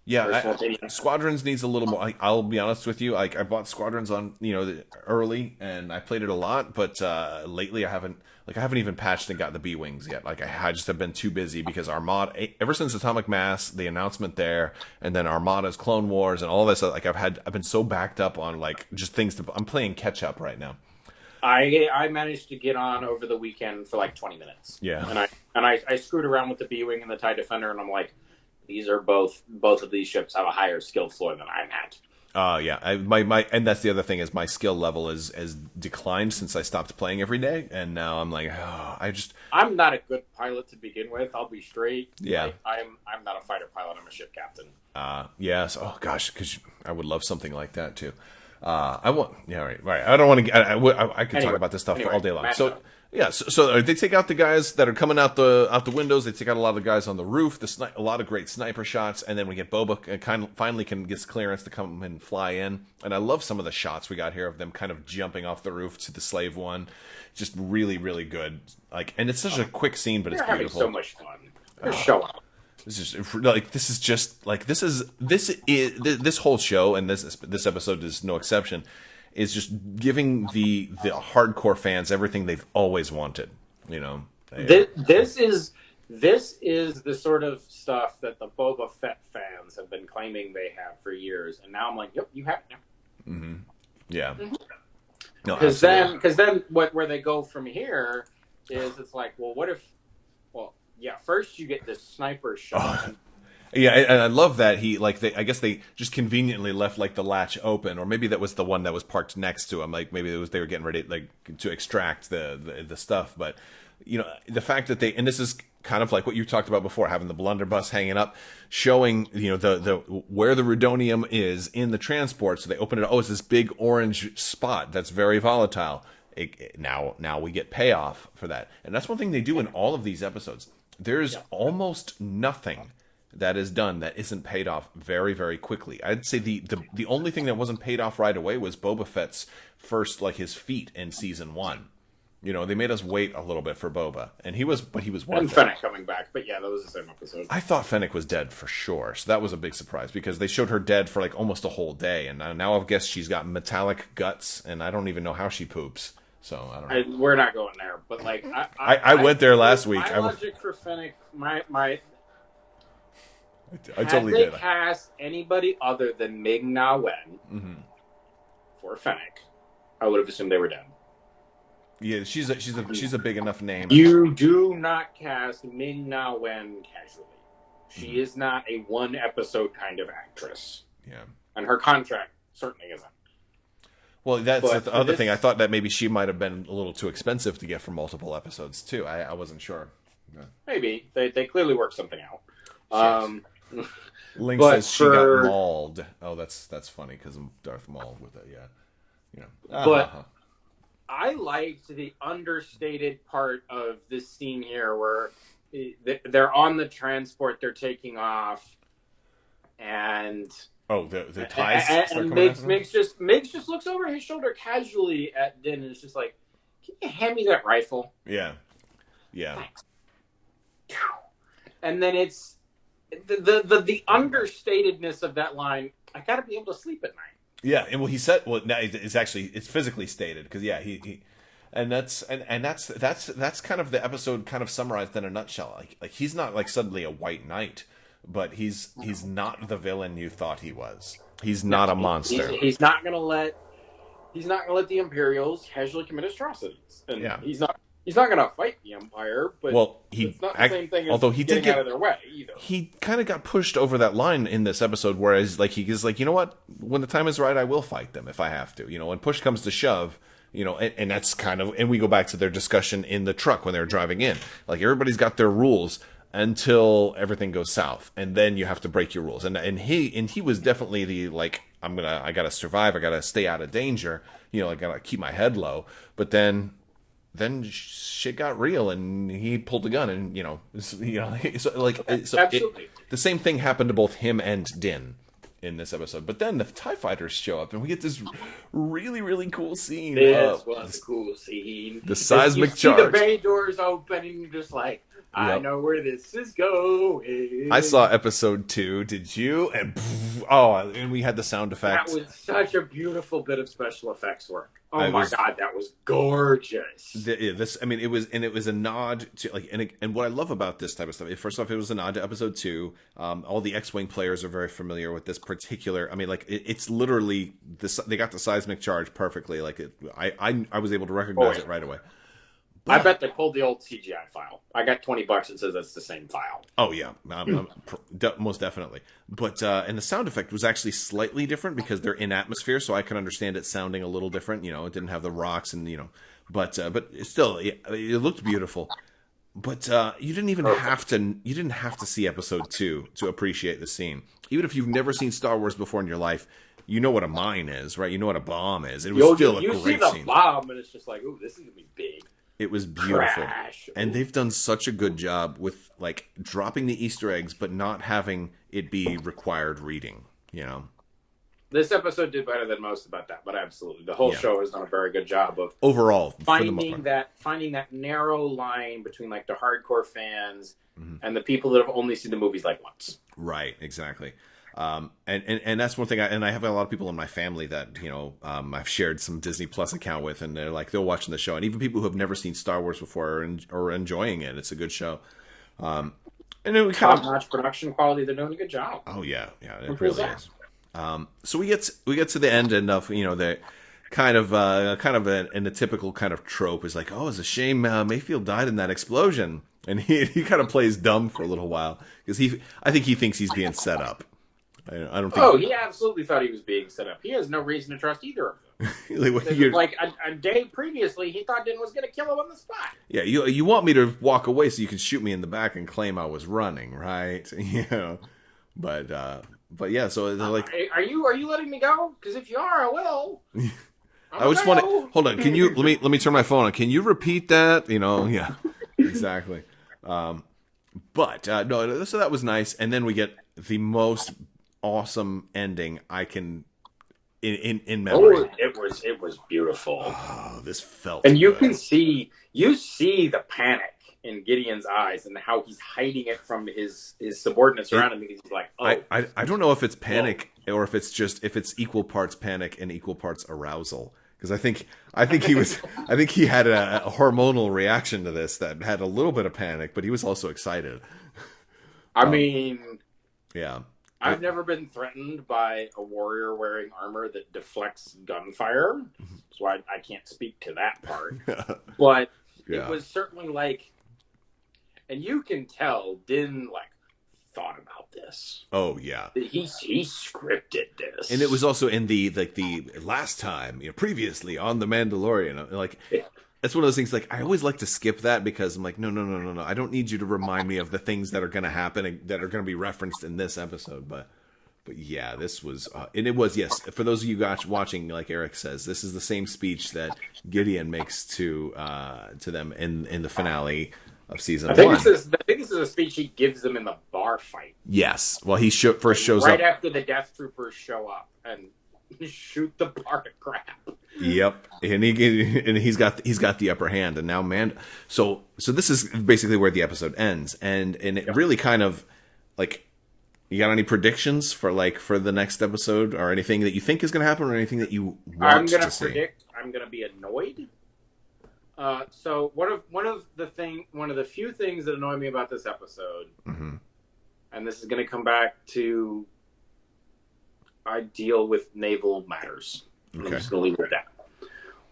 Yeah, Squadrons needs a little more. I'll be honest with you. I bought Squadrons on early, and I played it a lot. But lately, I haven't even patched and got the B-wings yet. I just have been too busy because Armada. Ever since Atomic Mass, the announcement there, and then Armada's Clone Wars, and all this. I've been so backed up on just things to. I'm playing catch up right now. I managed to get on over the weekend for 20 minutes. Yeah, and I screwed around with the B-wing and the TIE Defender, and I'm like, these are both of these ships have a higher skill floor than I'm at. Yeah. And that's the other thing is my skill level has declined since I stopped playing every day, and now I'm like, I'm not a good pilot to begin with. I'll be straight. Yeah. I'm not a fighter pilot. I'm a ship captain. Yes. Oh gosh, because I would love something like that too. I want. Yeah. Right. I don't want to. I could talk about this stuff all day long. So. Yeah, so they take out the guys that are coming out the windows. They take out a lot of the guys on the roof. A lot of great sniper shots, and then we get Boba finally gets clearance to come and fly in. And I love some of the shots we got here of them kind of jumping off the roof to the slave one. Just really, really good. And it's such a quick scene, but it's beautiful. Having so much fun. They're showing up. This whole show, and this episode is no exception, is just giving the hardcore fans everything they've always wanted. This is the sort of stuff that the Boba Fett fans have been claiming they have for years, and now I'm like, yep, you have it now. Mm-hmm. Yeah. Mm-hmm. No, because then where they go from here is it's like, well, what if? Well, yeah, first you get this sniper shot. Yeah, and I love that I guess they just conveniently left the latch open, or maybe that was the one that was parked next to him. Maybe they were getting ready to extract the stuff. But the fact that and this is kind of like what you talked about before, having the blunderbuss hanging up, showing the where the rudonium is in the transport. So they open it. Oh, it's this big orange spot that's very volatile. Now we get payoff for that, and that's one thing they do in all of these episodes. There's almost nothing that is done that isn't paid off very, very quickly. I'd say the only thing that wasn't paid off right away was Boba Fett's first, like, his feat in season 1. You know, they made us wait a little bit for Boba, and he was worth and it. Fennec coming back, but yeah, that was the same episode. I thought Fennec was dead for sure, so that was a big surprise because they showed her dead for like almost a whole day, and now I guess she's got metallic guts, and I don't even know how she poops. So I don't know. We're not going there, but like I went there last week. My logic for Fennec, I totally had did. they cast anybody other than Ming-Na Wen for Fennec, I would have assumed they were dead. Yeah, she's a big enough name. You do not cast Ming-Na Wen casually. She is not a one episode kind of actress. Yeah, and her contract certainly isn't. Well, that's the other thing. I thought that maybe she might have been a little too expensive to get for multiple episodes too. I wasn't sure. Yeah. Maybe they clearly worked something out. Link says she got mauled. Oh, that's funny because I'm Darth Maul with it. Yeah, you know. But I liked the understated part of this scene here where they're on the transport, they're taking off, and the ties. And Migs just looks over his shoulder casually at Din and is just like, "Can you hand me that rifle?" Yeah. Thanks. And then it's the understatedness of that line. I got to be able to sleep at night. Yeah, and he said, now it's physically stated because he and that's kind of the episode kind of summarized in a nutshell. Like he's not like suddenly a white knight, but he's not the villain you thought he was. He's not a monster. He's not gonna let the Imperials casually commit atrocities. And he's not gonna fight the Empire, but it's not the same thing as although he did get out of their way either. He kind of got pushed over that line in this episode, whereas like he's like, you know what, when the time is right, I will fight them if I have to. You know, when push comes to shove, you know, and that's kind of, and we go back to their discussion in the truck when they were driving in. Like everybody's got their rules until everything goes south, and then you have to break your rules. And he was definitely the like, I gotta survive, I gotta stay out of danger. You know, I gotta keep my head low. But then shit got real, and he pulled a gun, and Absolutely. The same thing happened to both him and Din in this episode. But then the TIE fighters show up, and we get this really, really cool scene. This was a cool scene. The seismic charge. charge. The bay doors open, and you're just like, I know where this is going. I saw episode 2. Did you? And we had the sound effects. That was such a beautiful bit of special effects work. Oh my god, that was gorgeous. It was a nod to like, and what I love about this type of stuff. First off, it was a nod to episode 2. All the X-wing players are very familiar with this particular. I mean, like it's literally this. They got the seismic charge perfectly. Like I was able to recognize it right away. But I bet they pulled the old CGI file. I got $20 and says that's the same file. Oh yeah, most definitely. But and the sound effect was actually slightly different because they're in atmosphere, so I can understand it sounding a little different. You know, it didn't have the rocks and but still, it looked beautiful. But you didn't even have to. You didn't have to see episode 2 to appreciate the scene. Even if you've never seen Star Wars before in your life, you know what a mine is, right? You know what a bomb is. It was still a great scene. You see the bomb, and it's just like, ooh, this is gonna be big. It was beautiful. Crash. And they've done such a good job with like dropping the Easter eggs, but not having it be required reading, you know? This episode did better than most about that, but absolutely. The whole show has done a very good job of overall finding that narrow line between like the hardcore fans and the people that have only seen the movies like once. Right, exactly. And that's one thing. I have a lot of people in my family that I've shared some Disney Plus account with, and they're watching the show, and even people who have never seen Star Wars before are enjoying it. It's a good show. And then we kind of top-notch production quality. They're doing a good job. Oh yeah, it really is. So we get to the end, and the kind of in the typical kind of trope is like, oh, it's a shame Mayfield died in that explosion, and he kind of plays dumb for a little while because I think he thinks he's being set up. I don't think. Oh, he absolutely thought he was being set up. He has no reason to trust either of them. like a day previously, he thought Din was going to kill him on the spot. Yeah, you want me to walk away so you can shoot me in the back and claim I was running, right? But yeah. So they're like, are you letting me go? Because if you are, I will. I just want to hold on. Can you let me turn my phone on? Can you repeat that? Yeah, exactly. But no, so that was nice, and then we get the most awesome ending I can in memory. Oh, it was beautiful. Oh, this felt and you good. you see the panic in Gideon's eyes and how he's hiding it from his subordinates around him because he's like, oh. I don't know if it's panic or if it's equal parts panic and equal parts arousal. Because I think he had a hormonal reaction to this that had a little bit of panic, but he was also excited. I mean, yeah. I've never been threatened by a warrior wearing armor that deflects gunfire, so I can't speak to that part. But it was certainly like, and you can tell Din thought about this. Oh yeah, he scripted this, and it was also in the last time, previously on the Mandalorian. That's one of those things. I always like to skip that because I'm like, no. I don't need you to remind me of the things that are going to happen and that are going to be referenced in this episode. But yeah, this was, and it was, yes. For those of you watching, like Eric says, this is the same speech that Gideon makes to them in the finale of season 1. I think this is a speech he gives them in the bar fight. Yes. Well, he first shows right up after the Death Troopers show up and shoot the bar to crap. Yep, and he's got the upper hand, and now So this is basically where the episode ends, and it really kind of you got any predictions for the next episode or anything that you think is going to happen or anything that you want to see? I'm going to be annoyed. So one of the few things that annoy me about this episode, and this is going to come back to I deal with naval matters. Okay. I'm just going to leave it at that.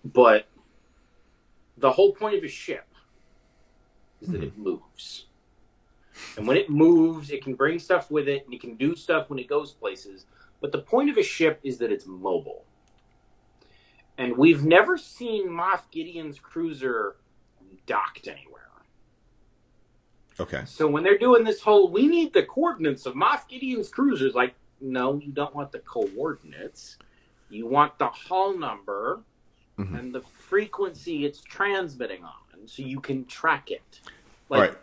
But the whole point of a ship is that it moves. And when it moves, it can bring stuff with it, and it can do stuff when it goes places. But the point of a ship is that it's mobile. And we've never seen Moff Gideon's cruiser docked anywhere. Okay. So when they're doing this whole, we need the coordinates of Moff Gideon's cruisers, no, you don't want the coordinates. You want the hull number and the frequency it's transmitting on, so you can track it.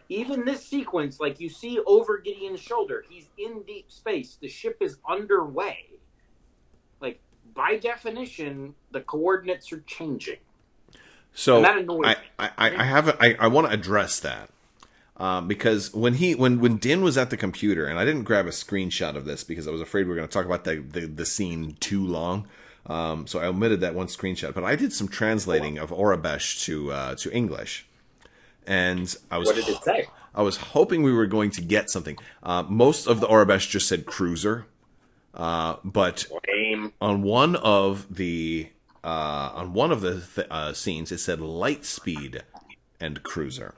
Even this sequence, you see over Gideon's shoulder, he's in deep space. The ship is underway. By definition, the coordinates are changing. So and that annoys me. I want to address that. Because when Din was at the computer, and I didn't grab a screenshot of this because I was afraid we were going to talk about the scene too long, so I omitted that one screenshot. But I did some translating of Orabesh to English, and what did it say? I was hoping we were going to get something. Most of the Orabesh just said cruiser, but on one of the scenes it said light speed and cruiser.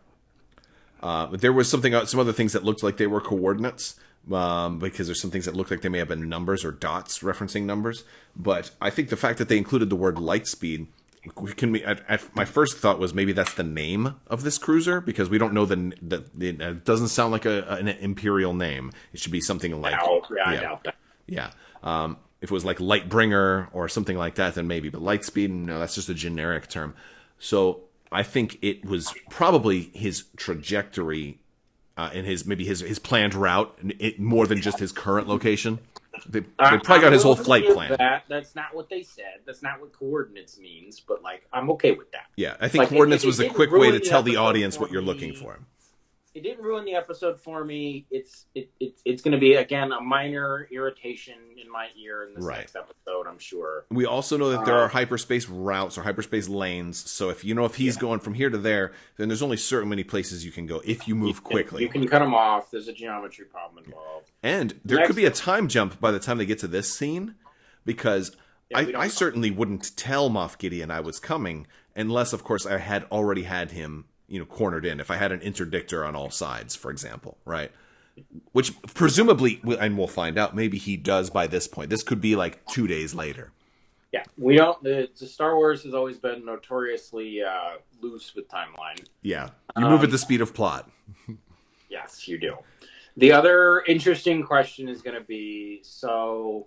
There was some other things that looked like they were coordinates, because there's some things that looked like they may have been numbers or dots referencing numbers. But I think the fact that they included the word light speed can be. My first thought was maybe that's the name of this cruiser, because we don't know it doesn't sound like an imperial name. It should be something like I doubt that. Yeah. If it was like Lightbringer or something like that, then maybe. But light speed, no, that's just a generic term. So I think it was probably his trajectory and his planned route, more than just his current location. They probably got his whole flight plan. That's not what they said. That's not what coordinates means. But I'm okay with that. Yeah, I think coordinates was a quick way to tell the audience what you're looking for. It didn't ruin the episode for me. It's going to be, again, a minor irritation in my ear in this next episode, I'm sure. We also know that there are hyperspace routes or hyperspace lanes. So if he's going from here to there, then there's only certain many places you can go if you move quickly. You can cut them off. There's a geometry problem involved. And there could be a time jump by the time they get to this scene, because I certainly wouldn't tell Moff Gideon I was coming unless, of course, I had already had him cornered in. If I had an interdictor on all sides, for example, right? Which presumably, and we'll find out, maybe he does by this point. This could be 2 days later. Yeah, we don't. The Star Wars has always been notoriously loose with timeline. Yeah, you move at the speed of plot. Yes, you do. The other interesting question is going to be, so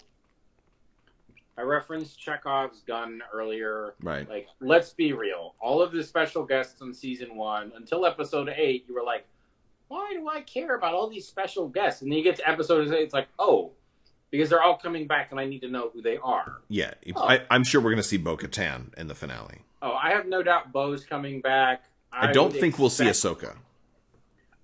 I referenced Chekhov's gun earlier. Right. Let's be real. All of the special guests on season 1, until episode 8, you were like, why do I care about all these special guests? And then you get to episode 8, it's like, oh, because they're all coming back and I need to know who they are. Yeah, Oh. I'm sure we're going to see Bo-Katan in the finale. Oh, I have no doubt Bo's coming back. I don't think we'll see Ahsoka.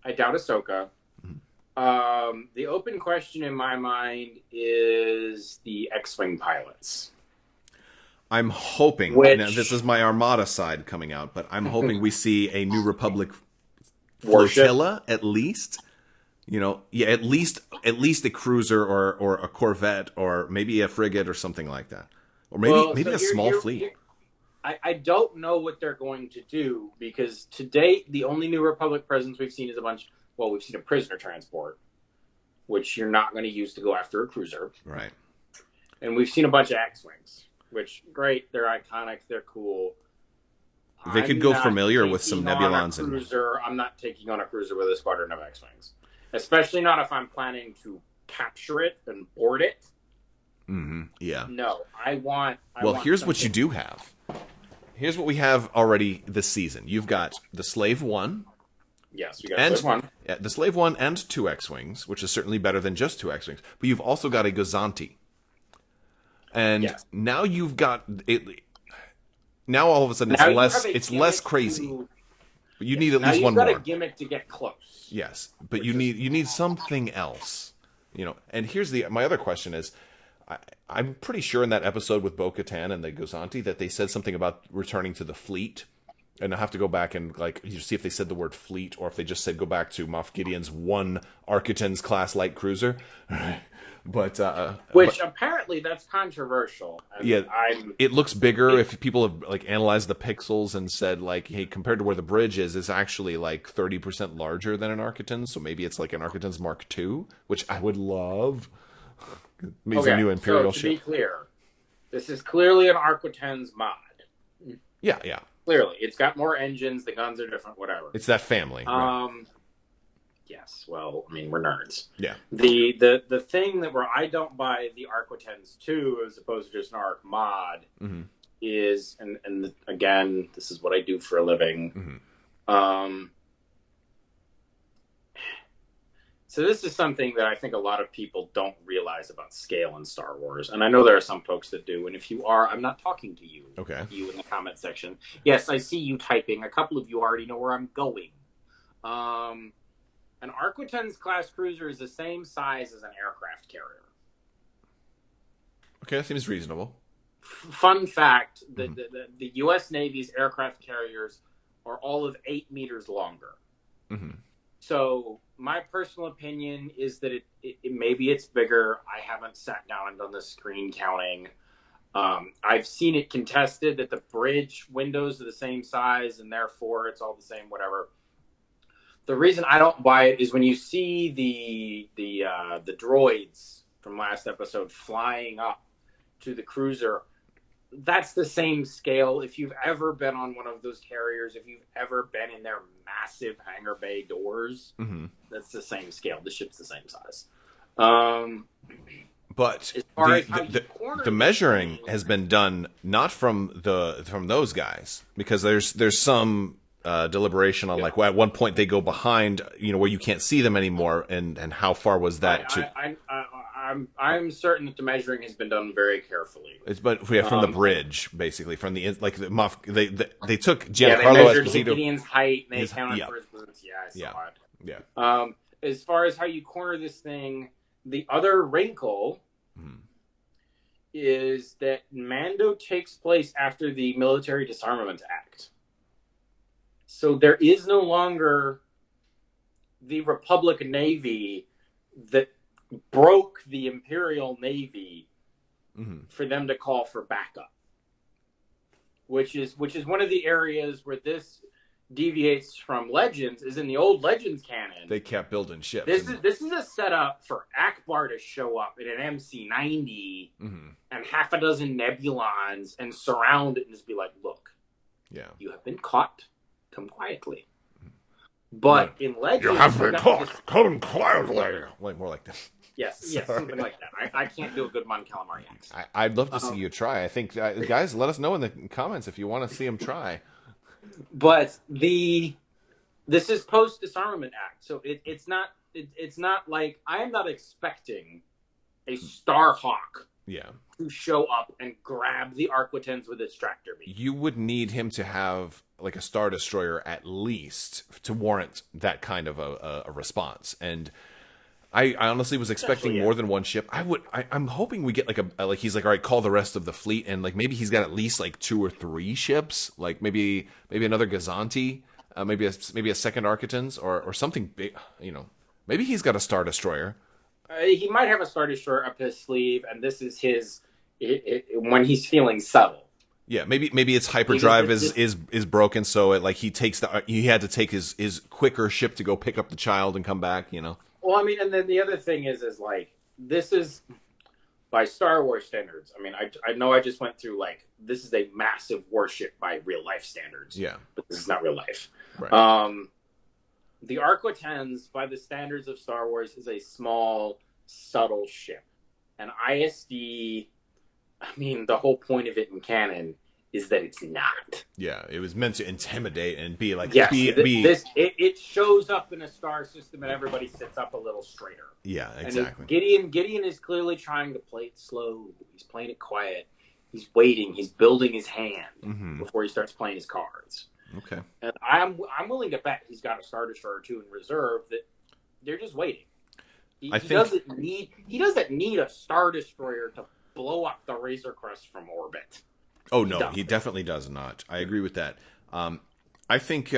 I doubt Ahsoka. Mm-hmm. The open question in my mind is the X-Wing pilots. I'm hoping, now this is my Armada side coming out, but I'm hoping we see a New Republic flotilla at least. At least a cruiser or a corvette or maybe a frigate or something like that. Or maybe a small fleet. I don't know what they're going to do because to date, the only New Republic presence we've seen is we've seen a prisoner transport, which you're not going to use to go after a cruiser. Right. And we've seen a bunch of X-Wings, which, great, they're iconic, they're cool. They could go familiar with some Nebulons. I'm not taking on a cruiser with a squadron of X-Wings. Especially not if I'm planning to capture it and board it. Mm-hmm. Yeah. No, here's what you do have. Here's what we have already this season. You've got the Slave One. Yes, we got Slave One. Yeah, the Slave One and 2 X-Wings, which is certainly better than just 2 X-Wings. But you've also got a Gozanti. And now you've got it. Now all of a sudden it's less crazy. But you need at least one more. You've got a gimmick to get close. Yes, but you need something else. And here's my other question is, I'm pretty sure in that episode with Bo-Katan and the Gozanti that they said something about returning to the fleet. And I have to go back and see if they said the word fleet or if they just said go back to Moff Gideon's 1 Arquitens class light cruiser. But apparently that's controversial. It looks bigger if people have analyzed the pixels and said hey, compared to where the bridge is, it's actually 30% larger than an Arquitens. So maybe it's like an Arquitens Mark II, which I would love. Maybe a new Imperial ship. To be clear, this is clearly an Arquitens mod. Yeah. Clearly, it's got more engines. The guns are different. Whatever. It's that family. Right? Yes. Well, we're nerds. Yeah. The thing where I don't buy the Arquitens 2 as opposed to just an Arc mod is, and again, this is what I do for a living. Mm-hmm. So this is something that I think a lot of people don't realize about scale in Star Wars. And I know there are some folks that do. And if you are, I'm not talking to you. Okay. You in the comment section. Yes, I see you typing. A couple of you already know where I'm going. An Arquitens class cruiser is the same size as an aircraft carrier. Okay, that seems reasonable. Fun fact, the U.S. Navy's aircraft carriers are all of 8 meters longer. Mm-hmm. So my personal opinion is that it maybe it's bigger. I haven't sat down and done the screen counting. I've seen it contested that the bridge windows are the same size and therefore it's all the same, whatever. The reason I don't buy it is when you see the droids from last episode flying up to the cruiser, that's the same scale. If you've ever been on one of those carriers, if you've ever been in their massive hangar bay doors, that's the same scale. The ship's the same size. But the measuring has been done not from those guys, because there's some deliberation on at one point they go behind, where you can't see them anymore, and how far was that I'm certain that the measuring has been done very carefully. It's from the bridge, basically, from the they took Giancarlo they measured Esposito. Gideon's height and they counted for his boots. Yeah, I saw it. Yeah. As far as how you corner this thing, the other wrinkle is that Mando takes place after the Military Disarmament Act. So there is no longer the Republic Navy that broke the Imperial Navy for them to call for backup, which is one of the areas where this deviates from Legends. Is in the old Legends canon, they kept building ships. This is a setup for Akbar to show up in an MC-90 and half a dozen Nebulons and surround it and just be like, "Look, you have been caught. Come quietly." But in Legends, you have been caught. Come quietly. More like this. Yes, something like that. I can't do a good Mon Calamari accent. I'd love to see you try. I think, guys, let us know in the comments if you want to see him try. But the this is post disarmament act, so it's not it's not like I am not expecting a Starhawk to show up and grab the Arquitens with its tractor beam. You would need him to have like a Star Destroyer at least to warrant that kind of a response. And I honestly was expecting more than one ship. I'm hoping we get like he's like, all right, call the rest of the fleet, and like maybe he's got at least like 2 or 3 ships, like maybe another Gazanti, maybe a second Arquitens or something big, you know. Maybe he's got a Star Destroyer. He might have a Star Destroyer up his sleeve, and this is his when he's feeling subtle. Yeah, maybe its hyperdrive is broken, so it, like he had to take his quicker ship to go pick up the child and come back, you know. Well, I mean, and then the other thing is like this is by Star Wars standards. I mean, I know I just went through like this is a massive warship by real life standards. Yeah, but this is not real life. Right. The Arquitens, by the standards of Star Wars, is a small, subtle ship. And ISD, I mean, the whole point of it in canon is that it's not. Yeah, it was meant to intimidate and be like... Yes, it shows up in a star system and everybody sits up a little straighter. Yeah, exactly. And Gideon is clearly trying to play it slow. He's playing it quiet. He's waiting. He's building his hand before he starts playing his cards. Okay. And I'm willing to bet he's got a Star Destroyer or 2 in reserve that they're just waiting. He doesn't need a Star Destroyer to blow up the Razor Crest from orbit. Oh no, he definitely does not. I agree with that. I think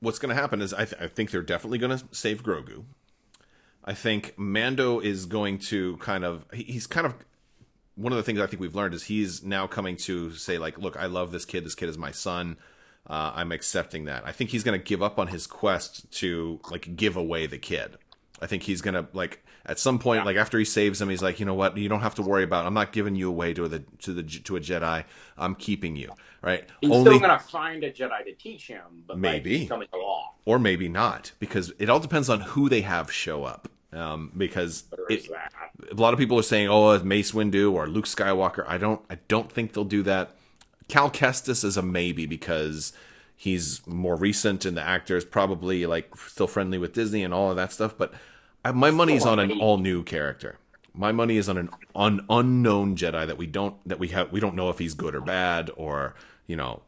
what's going to happen is I think they're definitely going to save Grogu. I think Mando is going to he's kind of one of the things I think we've learned is he's now coming to say like, look, I love this kid. This kid is my son. I'm accepting that. I think he's going to give up on his quest to like give away the kid. I think he's going to like at some point, like after he saves him, he's like, you know what? You don't have to worry about. I'm not giving you away to a Jedi. I'm keeping you. Right? He's still going to find a Jedi to teach him, but maybe like, he's coming along, or maybe not, because it all depends on who they have show up. Because a lot of people are saying, oh, it's Mace Windu or Luke Skywalker. I don't think they'll do that. Cal Kestis is a maybe because he's more recent and the actor is probably like still friendly with Disney and all of that stuff. But my money's on an all new character. My money is on an unknown Jedi that we don't know if he's good or bad, or you know,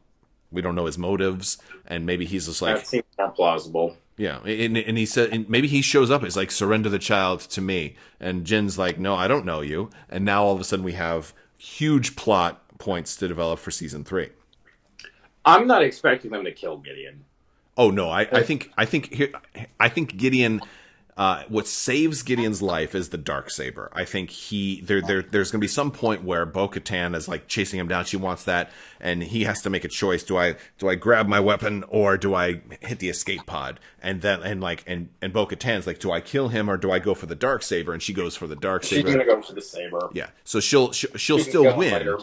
we don't know his motives, and maybe he's just like that seems not plausible. Yeah, and he said, and maybe he shows up as like surrender the child to me, and Jin's like, no, I don't know you, and now all of a sudden we have huge plot points to develop for season 3. I'm not expecting them to kill Gideon. Oh no, I think Gideon. What saves Gideon's life is the Darksaber. I think there's going to be some point where Bo-Katan is like chasing him down. She wants that, and he has to make a choice. Do I grab my weapon or do I hit the escape pod? And Bo-Katan's like, do I kill him or do I go for the Darksaber? And she goes for the Darksaber. She's going to go for the saber. Yeah, so she'll still win, later.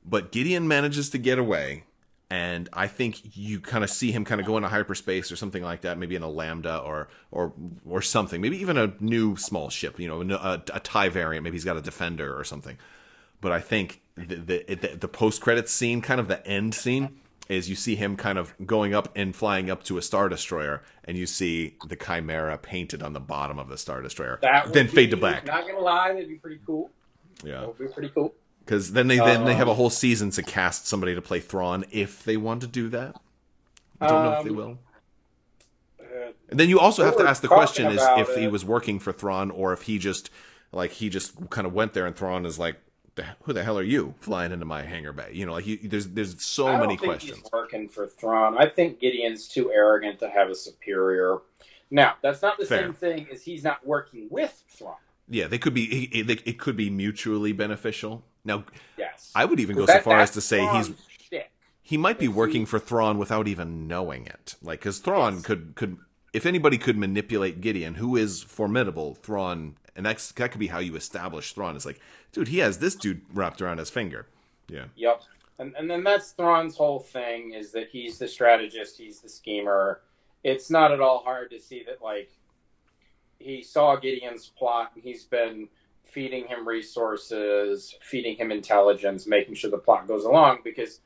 But Gideon manages to get away. And I think you kind of see him kind of go into hyperspace or something like that, maybe in a Lambda or something, maybe even a new small ship, you know, a TIE variant. Maybe he's got a Defender or something. But I think the post-credits scene, kind of the end scene, is you see him kind of going up and flying up to a Star Destroyer, and you see the Chimera painted on the bottom of the Star Destroyer. Then fade to black. Not gonna lie, that'd be pretty cool. Yeah, that would be pretty cool. Because then they have a whole season to cast somebody to play Thrawn if they want to do that. I don't know if they will. And then you also have to ask the question is if he was working for Thrawn or if he just kind of went there and Thrawn is like, who the hell are you flying into my hangar bay? You know, like there's so many questions. He's working for Thrawn. I think Gideon's too arrogant to have a superior. Now, that's not the same thing as he's not working with Thrawn. Yeah, they could be. It could be mutually beneficial. Now, yes, I would even go so far as to say he might be working for Thrawn without even knowing it. Like, because Thrawn could, if anybody could manipulate Gideon, who is formidable, Thrawn, and that could be how you establish Thrawn. It's like, dude, he has this dude wrapped around his finger. Yeah. Yep. And then that's Thrawn's whole thing is that he's the strategist, he's the schemer. It's not at all hard to see that, like, he saw Gideon's plot and he's been feeding him resources, feeding him intelligence, making sure the plot goes along because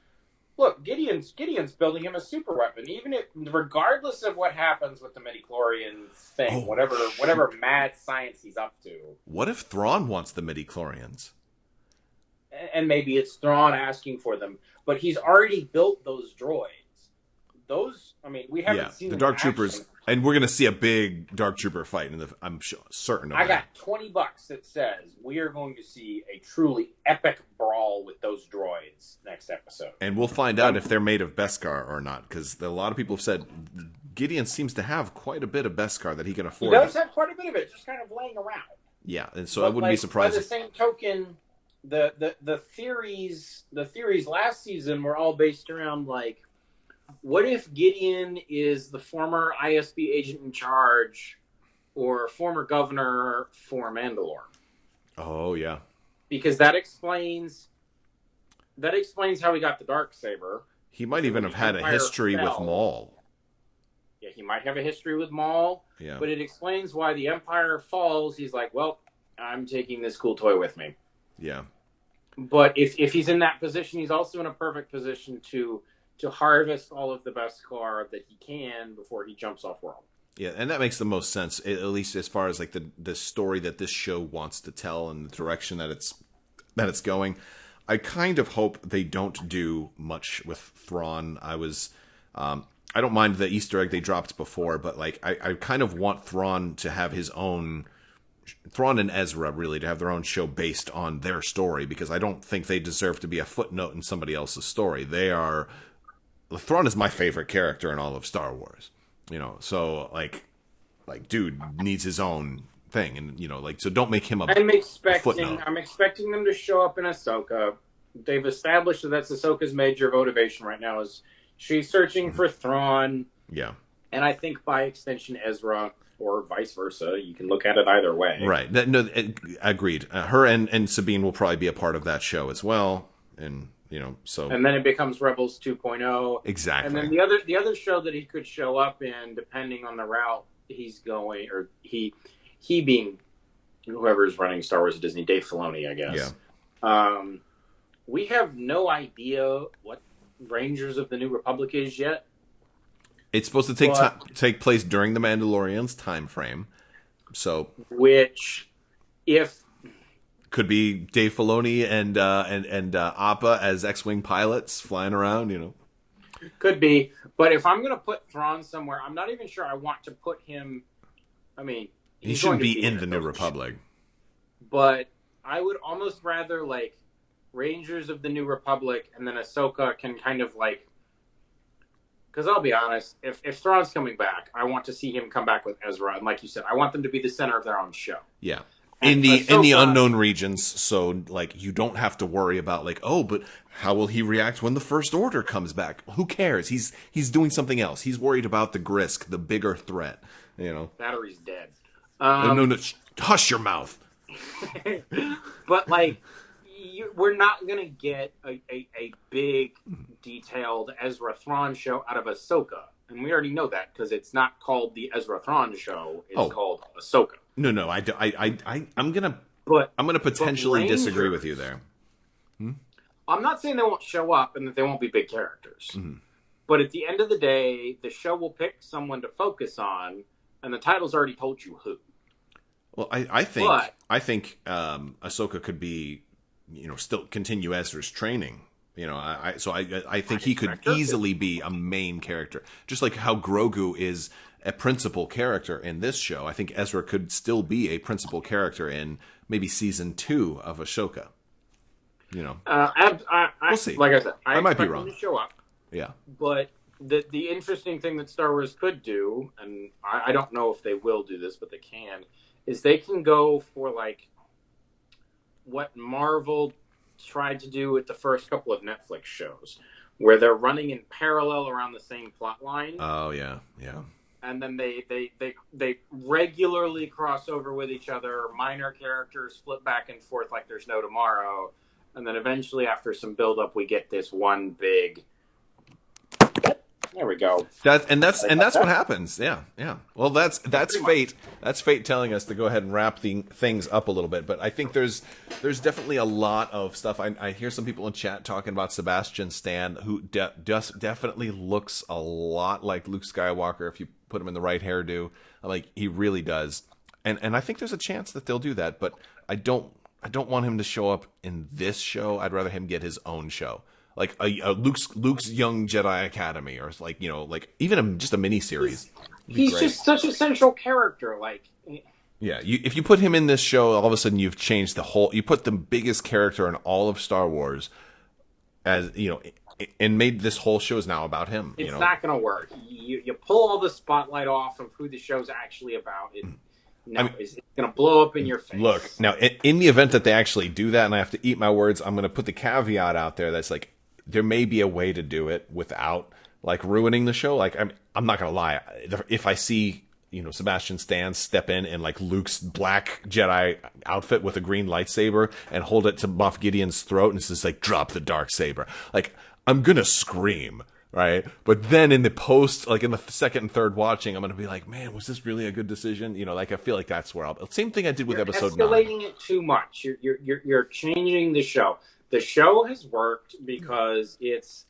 look, Gideon's building him a super weapon, even if, regardless of what happens with the midichlorian thing, whatever mad science he's up to. What if Thrawn wants the midichlorians? And maybe it's Thrawn asking for them, but he's already built those droids. Those, I mean, we haven't seen the them Dark in Troopers, action. and we're gonna see a big Dark Trooper fight. I'm certain of I that. got $20 that says we are going to see a truly epic brawl with those droids next episode, And we'll find out if they're made of Beskar or not, because a lot of people have said Gideon seems to have quite a bit of Beskar that he can he afford. does have quite a bit of it, just kind of laying around. Yeah, and so I wouldn't be By surprised. the same token, the theories last season were all based around like, what if Gideon is the former ISB agent in charge or former governor for Mandalore? Oh yeah, Because that explains how he got the Darksaber. he might even have had a Empire history with fell. Maul. Yeah, he might have a history with Maul, Yeah, but it explains why the Empire falls. He's like, well, I'm taking this cool toy with me. yeah. But if he's in that position, he's also in a perfect position to harvest all of the Beskar that he can before he jumps off world. Yeah, and that makes the most sense, at least as far as like the story that this show wants to tell and the direction that it's going. I kind of hope they don't do much with Thrawn. I don't mind the Easter egg they dropped before, but like I kind of want Thrawn to have his own. Thrawn and Ezra really to have their own show based on their story, because I don't think they deserve to be a footnote in somebody else's story. Thrawn is my favorite character in all of Star Wars. So like dude needs his own thing, and so don't make him a footnote. I'm expecting them to show up in Ahsoka. They've established that that's Ahsoka's major motivation right now, is she's searching for Thrawn. Yeah. And I think by extension Ezra, or vice versa. You can look at it either way. Right. Agreed. Her and Sabine will probably be a part of that show as well, and so. And then it becomes Rebels 2.0. Exactly. And then the other show that he could show up in, depending on the route he's going, or he being whoever's running Star Wars at Disney, Dave Filoni, I guess. Yeah. We have no idea what Rangers of the New Republic is yet. It's supposed to take place during the Mandalorian's time frame, so which, if could be Dave Filoni and Appa as X-wing pilots flying around, Could be, but if I'm going to put Thrawn somewhere, I'm not even sure I want to put him. I mean, he shouldn't be in the New Republic, but I would almost rather like Rangers of the New Republic, and then Ahsoka can kind of like. Because I'll be honest, if Thrawn's coming back, I want to see him come back with Ezra, and like you said, I want them to be the center of their own show. Yeah, in the unknown regions, so like you don't have to worry about like, oh, but how will he react when the First Order comes back? Who cares? He's doing something else. He's worried about the Grisk, the bigger threat. Battery's dead. No, hush your mouth. But like. We're not going to get a big, detailed Ezra Thrawn show out of Ahsoka. And we already know that, because it's not called the Ezra Thrawn show. It's called Ahsoka. No, I'm gonna potentially disagree with you there. I'm not saying they won't show up and that they won't be big characters. Mm-hmm. But at the end of the day, the show will pick someone to focus on, and the title's already told you who. Well, I think Ahsoka could be, still continue Ezra's training. I think he could easily be a main character, just like how Grogu is a principal character in this show. I think Ezra could still be a principal character in maybe season 2 of Ahsoka. We'll see. Like I said, I might be wrong. Him to show up. Yeah, but the interesting thing that Star Wars could do, and I don't know if they will do this, but they can, is they can go for like what Marvel tried to do with the first couple of Netflix shows, where they're running in parallel around the same plot line. Oh yeah. And then they regularly cross over with each other. Minor characters flip back and forth like there's no tomorrow. And then eventually, after some build-up, we get this one big There we go. That's what happens. Yeah. Well, that's fate. That's fate telling us to go ahead and wrap things up a little bit. But I think there's definitely a lot of stuff. I hear some people in chat talking about Sebastian Stan, who definitely looks a lot like Luke Skywalker if you put him in the right hairdo. Like, he really does. And I think there's a chance that they'll do that. But I don't want him to show up in this show. I'd rather him get his own show. Like a Luke's Young Jedi Academy, or like even just a mini series. He's just such a central character. Like, yeah, if you put him in this show, all of a sudden you've changed the whole. You put the biggest character in all of Star Wars, as and made this whole show is now about him. It's not going to work. You pull all the spotlight off of who the show's actually about. It's going to blow up in your face. Look, now in the event that they actually do that, and I have to eat my words, I'm going to put the caveat out there that's like, there may be a way to do it without like ruining the show. Like, I'm not gonna lie. If I see Sebastian Stan step in like Luke's black Jedi outfit with a green lightsaber and hold it to Moff Gideon's throat and it's just like, drop the dark saber, like, I'm gonna scream, right? But then in the post, like in the second and third watching, I'm gonna be like, man, was this really a good decision? Like, I feel like that's where same thing I did with episode 9. You're escalating it too much. You're changing the show. The show has worked because it's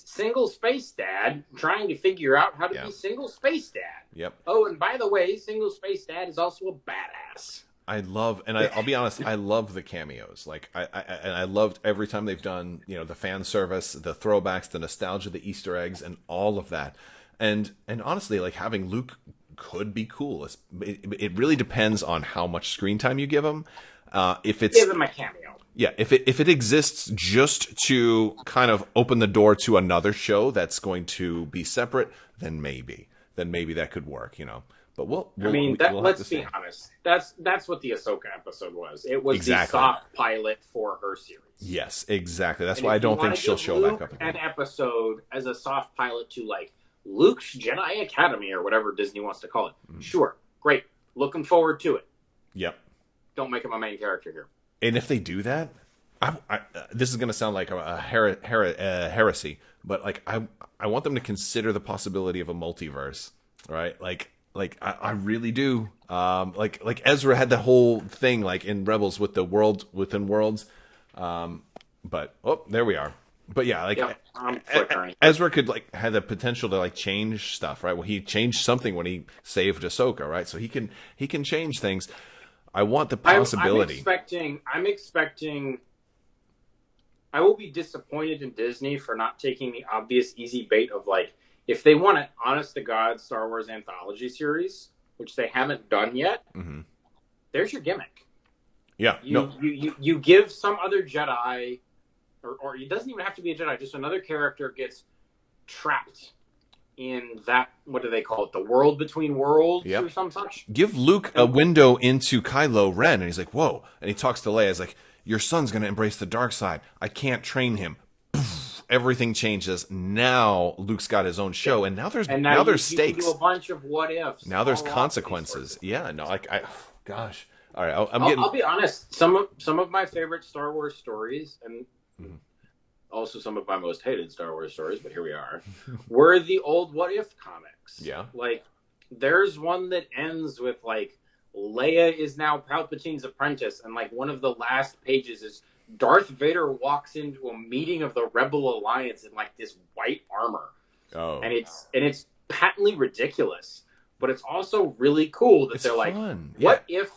single space dad trying to figure out how to be single space dad. Yep. Oh, and by the way, single space dad is also a badass. I'll be honest, I love the cameos. Like, I loved every time they've done, the fan service, the throwbacks, the nostalgia, the Easter eggs, and all of that. And honestly, like, having Luke could be cool. It really depends on how much screen time you give him. Give him a cameo. Yeah, if it exists just to kind of open the door to another show that's going to be separate, then maybe that could work, But let's be honest. That's what the Ahsoka episode was. It was the soft pilot for her series. Yes, exactly. That's why I don't think she'll show back up again. An episode as a soft pilot to like Luke's Jedi Academy or whatever Disney wants to call it. Sure, great. Looking forward to it. Yep. Don't make him a main character here. And if they do that, this is going to sound like a heresy, but like I want them to consider the possibility of a multiverse, right? Like I really do. Like Ezra had the whole thing like in Rebels with the world within worlds, but there we are. But yeah, like Ezra could like had the potential to like change stuff, right? Well, he changed something when he saved Ahsoka, right? So he can change things. I want the possibility. I'm expecting. I will be disappointed in Disney for not taking the obvious easy bait of like, if they want an honest to God Star Wars anthology series, which they haven't done yet, there's your gimmick. Yeah, you give some other Jedi, or it doesn't even have to be a Jedi, just another character gets trapped in that, what do they call it, the world between worlds or some such. Give Luke a window into Kylo Ren, and he's like, whoa. And he talks to Leia, he's like, your son's going to embrace the dark side. I can't train him. Poof, everything changes. Now Luke's got his own show, and now there's stakes. You do a bunch of what ifs. Now there's consequences. Yeah, no, like, gosh. All right, I'll be honest. Some of my favorite Star Wars stories, and also some of my most hated Star Wars stories, but here we are, were the old What If comics. Yeah. Like, there's one that ends with, like, Leia is now Palpatine's apprentice, and, like, one of the last pages is Darth Vader walks into a meeting of the Rebel Alliance in, like, this white armor. Oh. And it's patently ridiculous, but it's also really cool that they're like, what if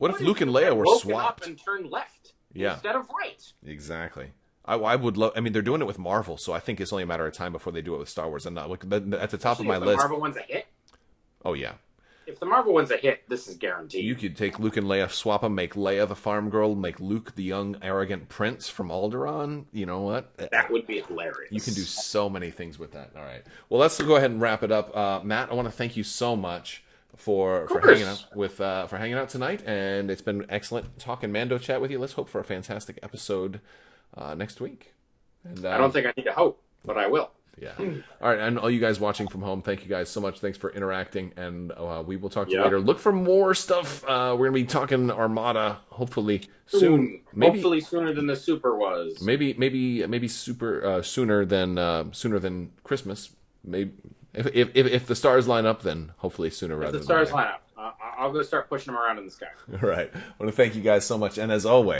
Luke and Leia were swapped? Up and turned left instead of right? Exactly. I would love. I mean, they're doing it with Marvel, so I think it's only a matter of time before they do it with Star Wars. And not at the top of my list. The Marvel one's a hit. Oh yeah. If the Marvel one's a hit, this is guaranteed. You could take Luke and Leia, swap them, make Leia the farm girl, make Luke the young, arrogant prince from Alderaan. You know what? That would be hilarious. You can do so many things with that. All right. Well, let's go ahead and wrap it up. Matt, I want to thank you so much for hanging out tonight, and it's been excellent talking Mando chat with you. Let's hope for a fantastic episode next week. And I don't think I need to hope, but I will. Yeah. All right, and all you guys watching from home, thank you guys so much. Thanks for interacting, and we will talk to you later. Look for more stuff. We're gonna be talking Armada, hopefully soon. Maybe, hopefully sooner than the Super was. Maybe super sooner than Christmas. Maybe if the stars line up, then hopefully sooner rather than later. If the stars line up, I'll go start pushing them around in the sky. All right. I want to thank you guys so much, and as always.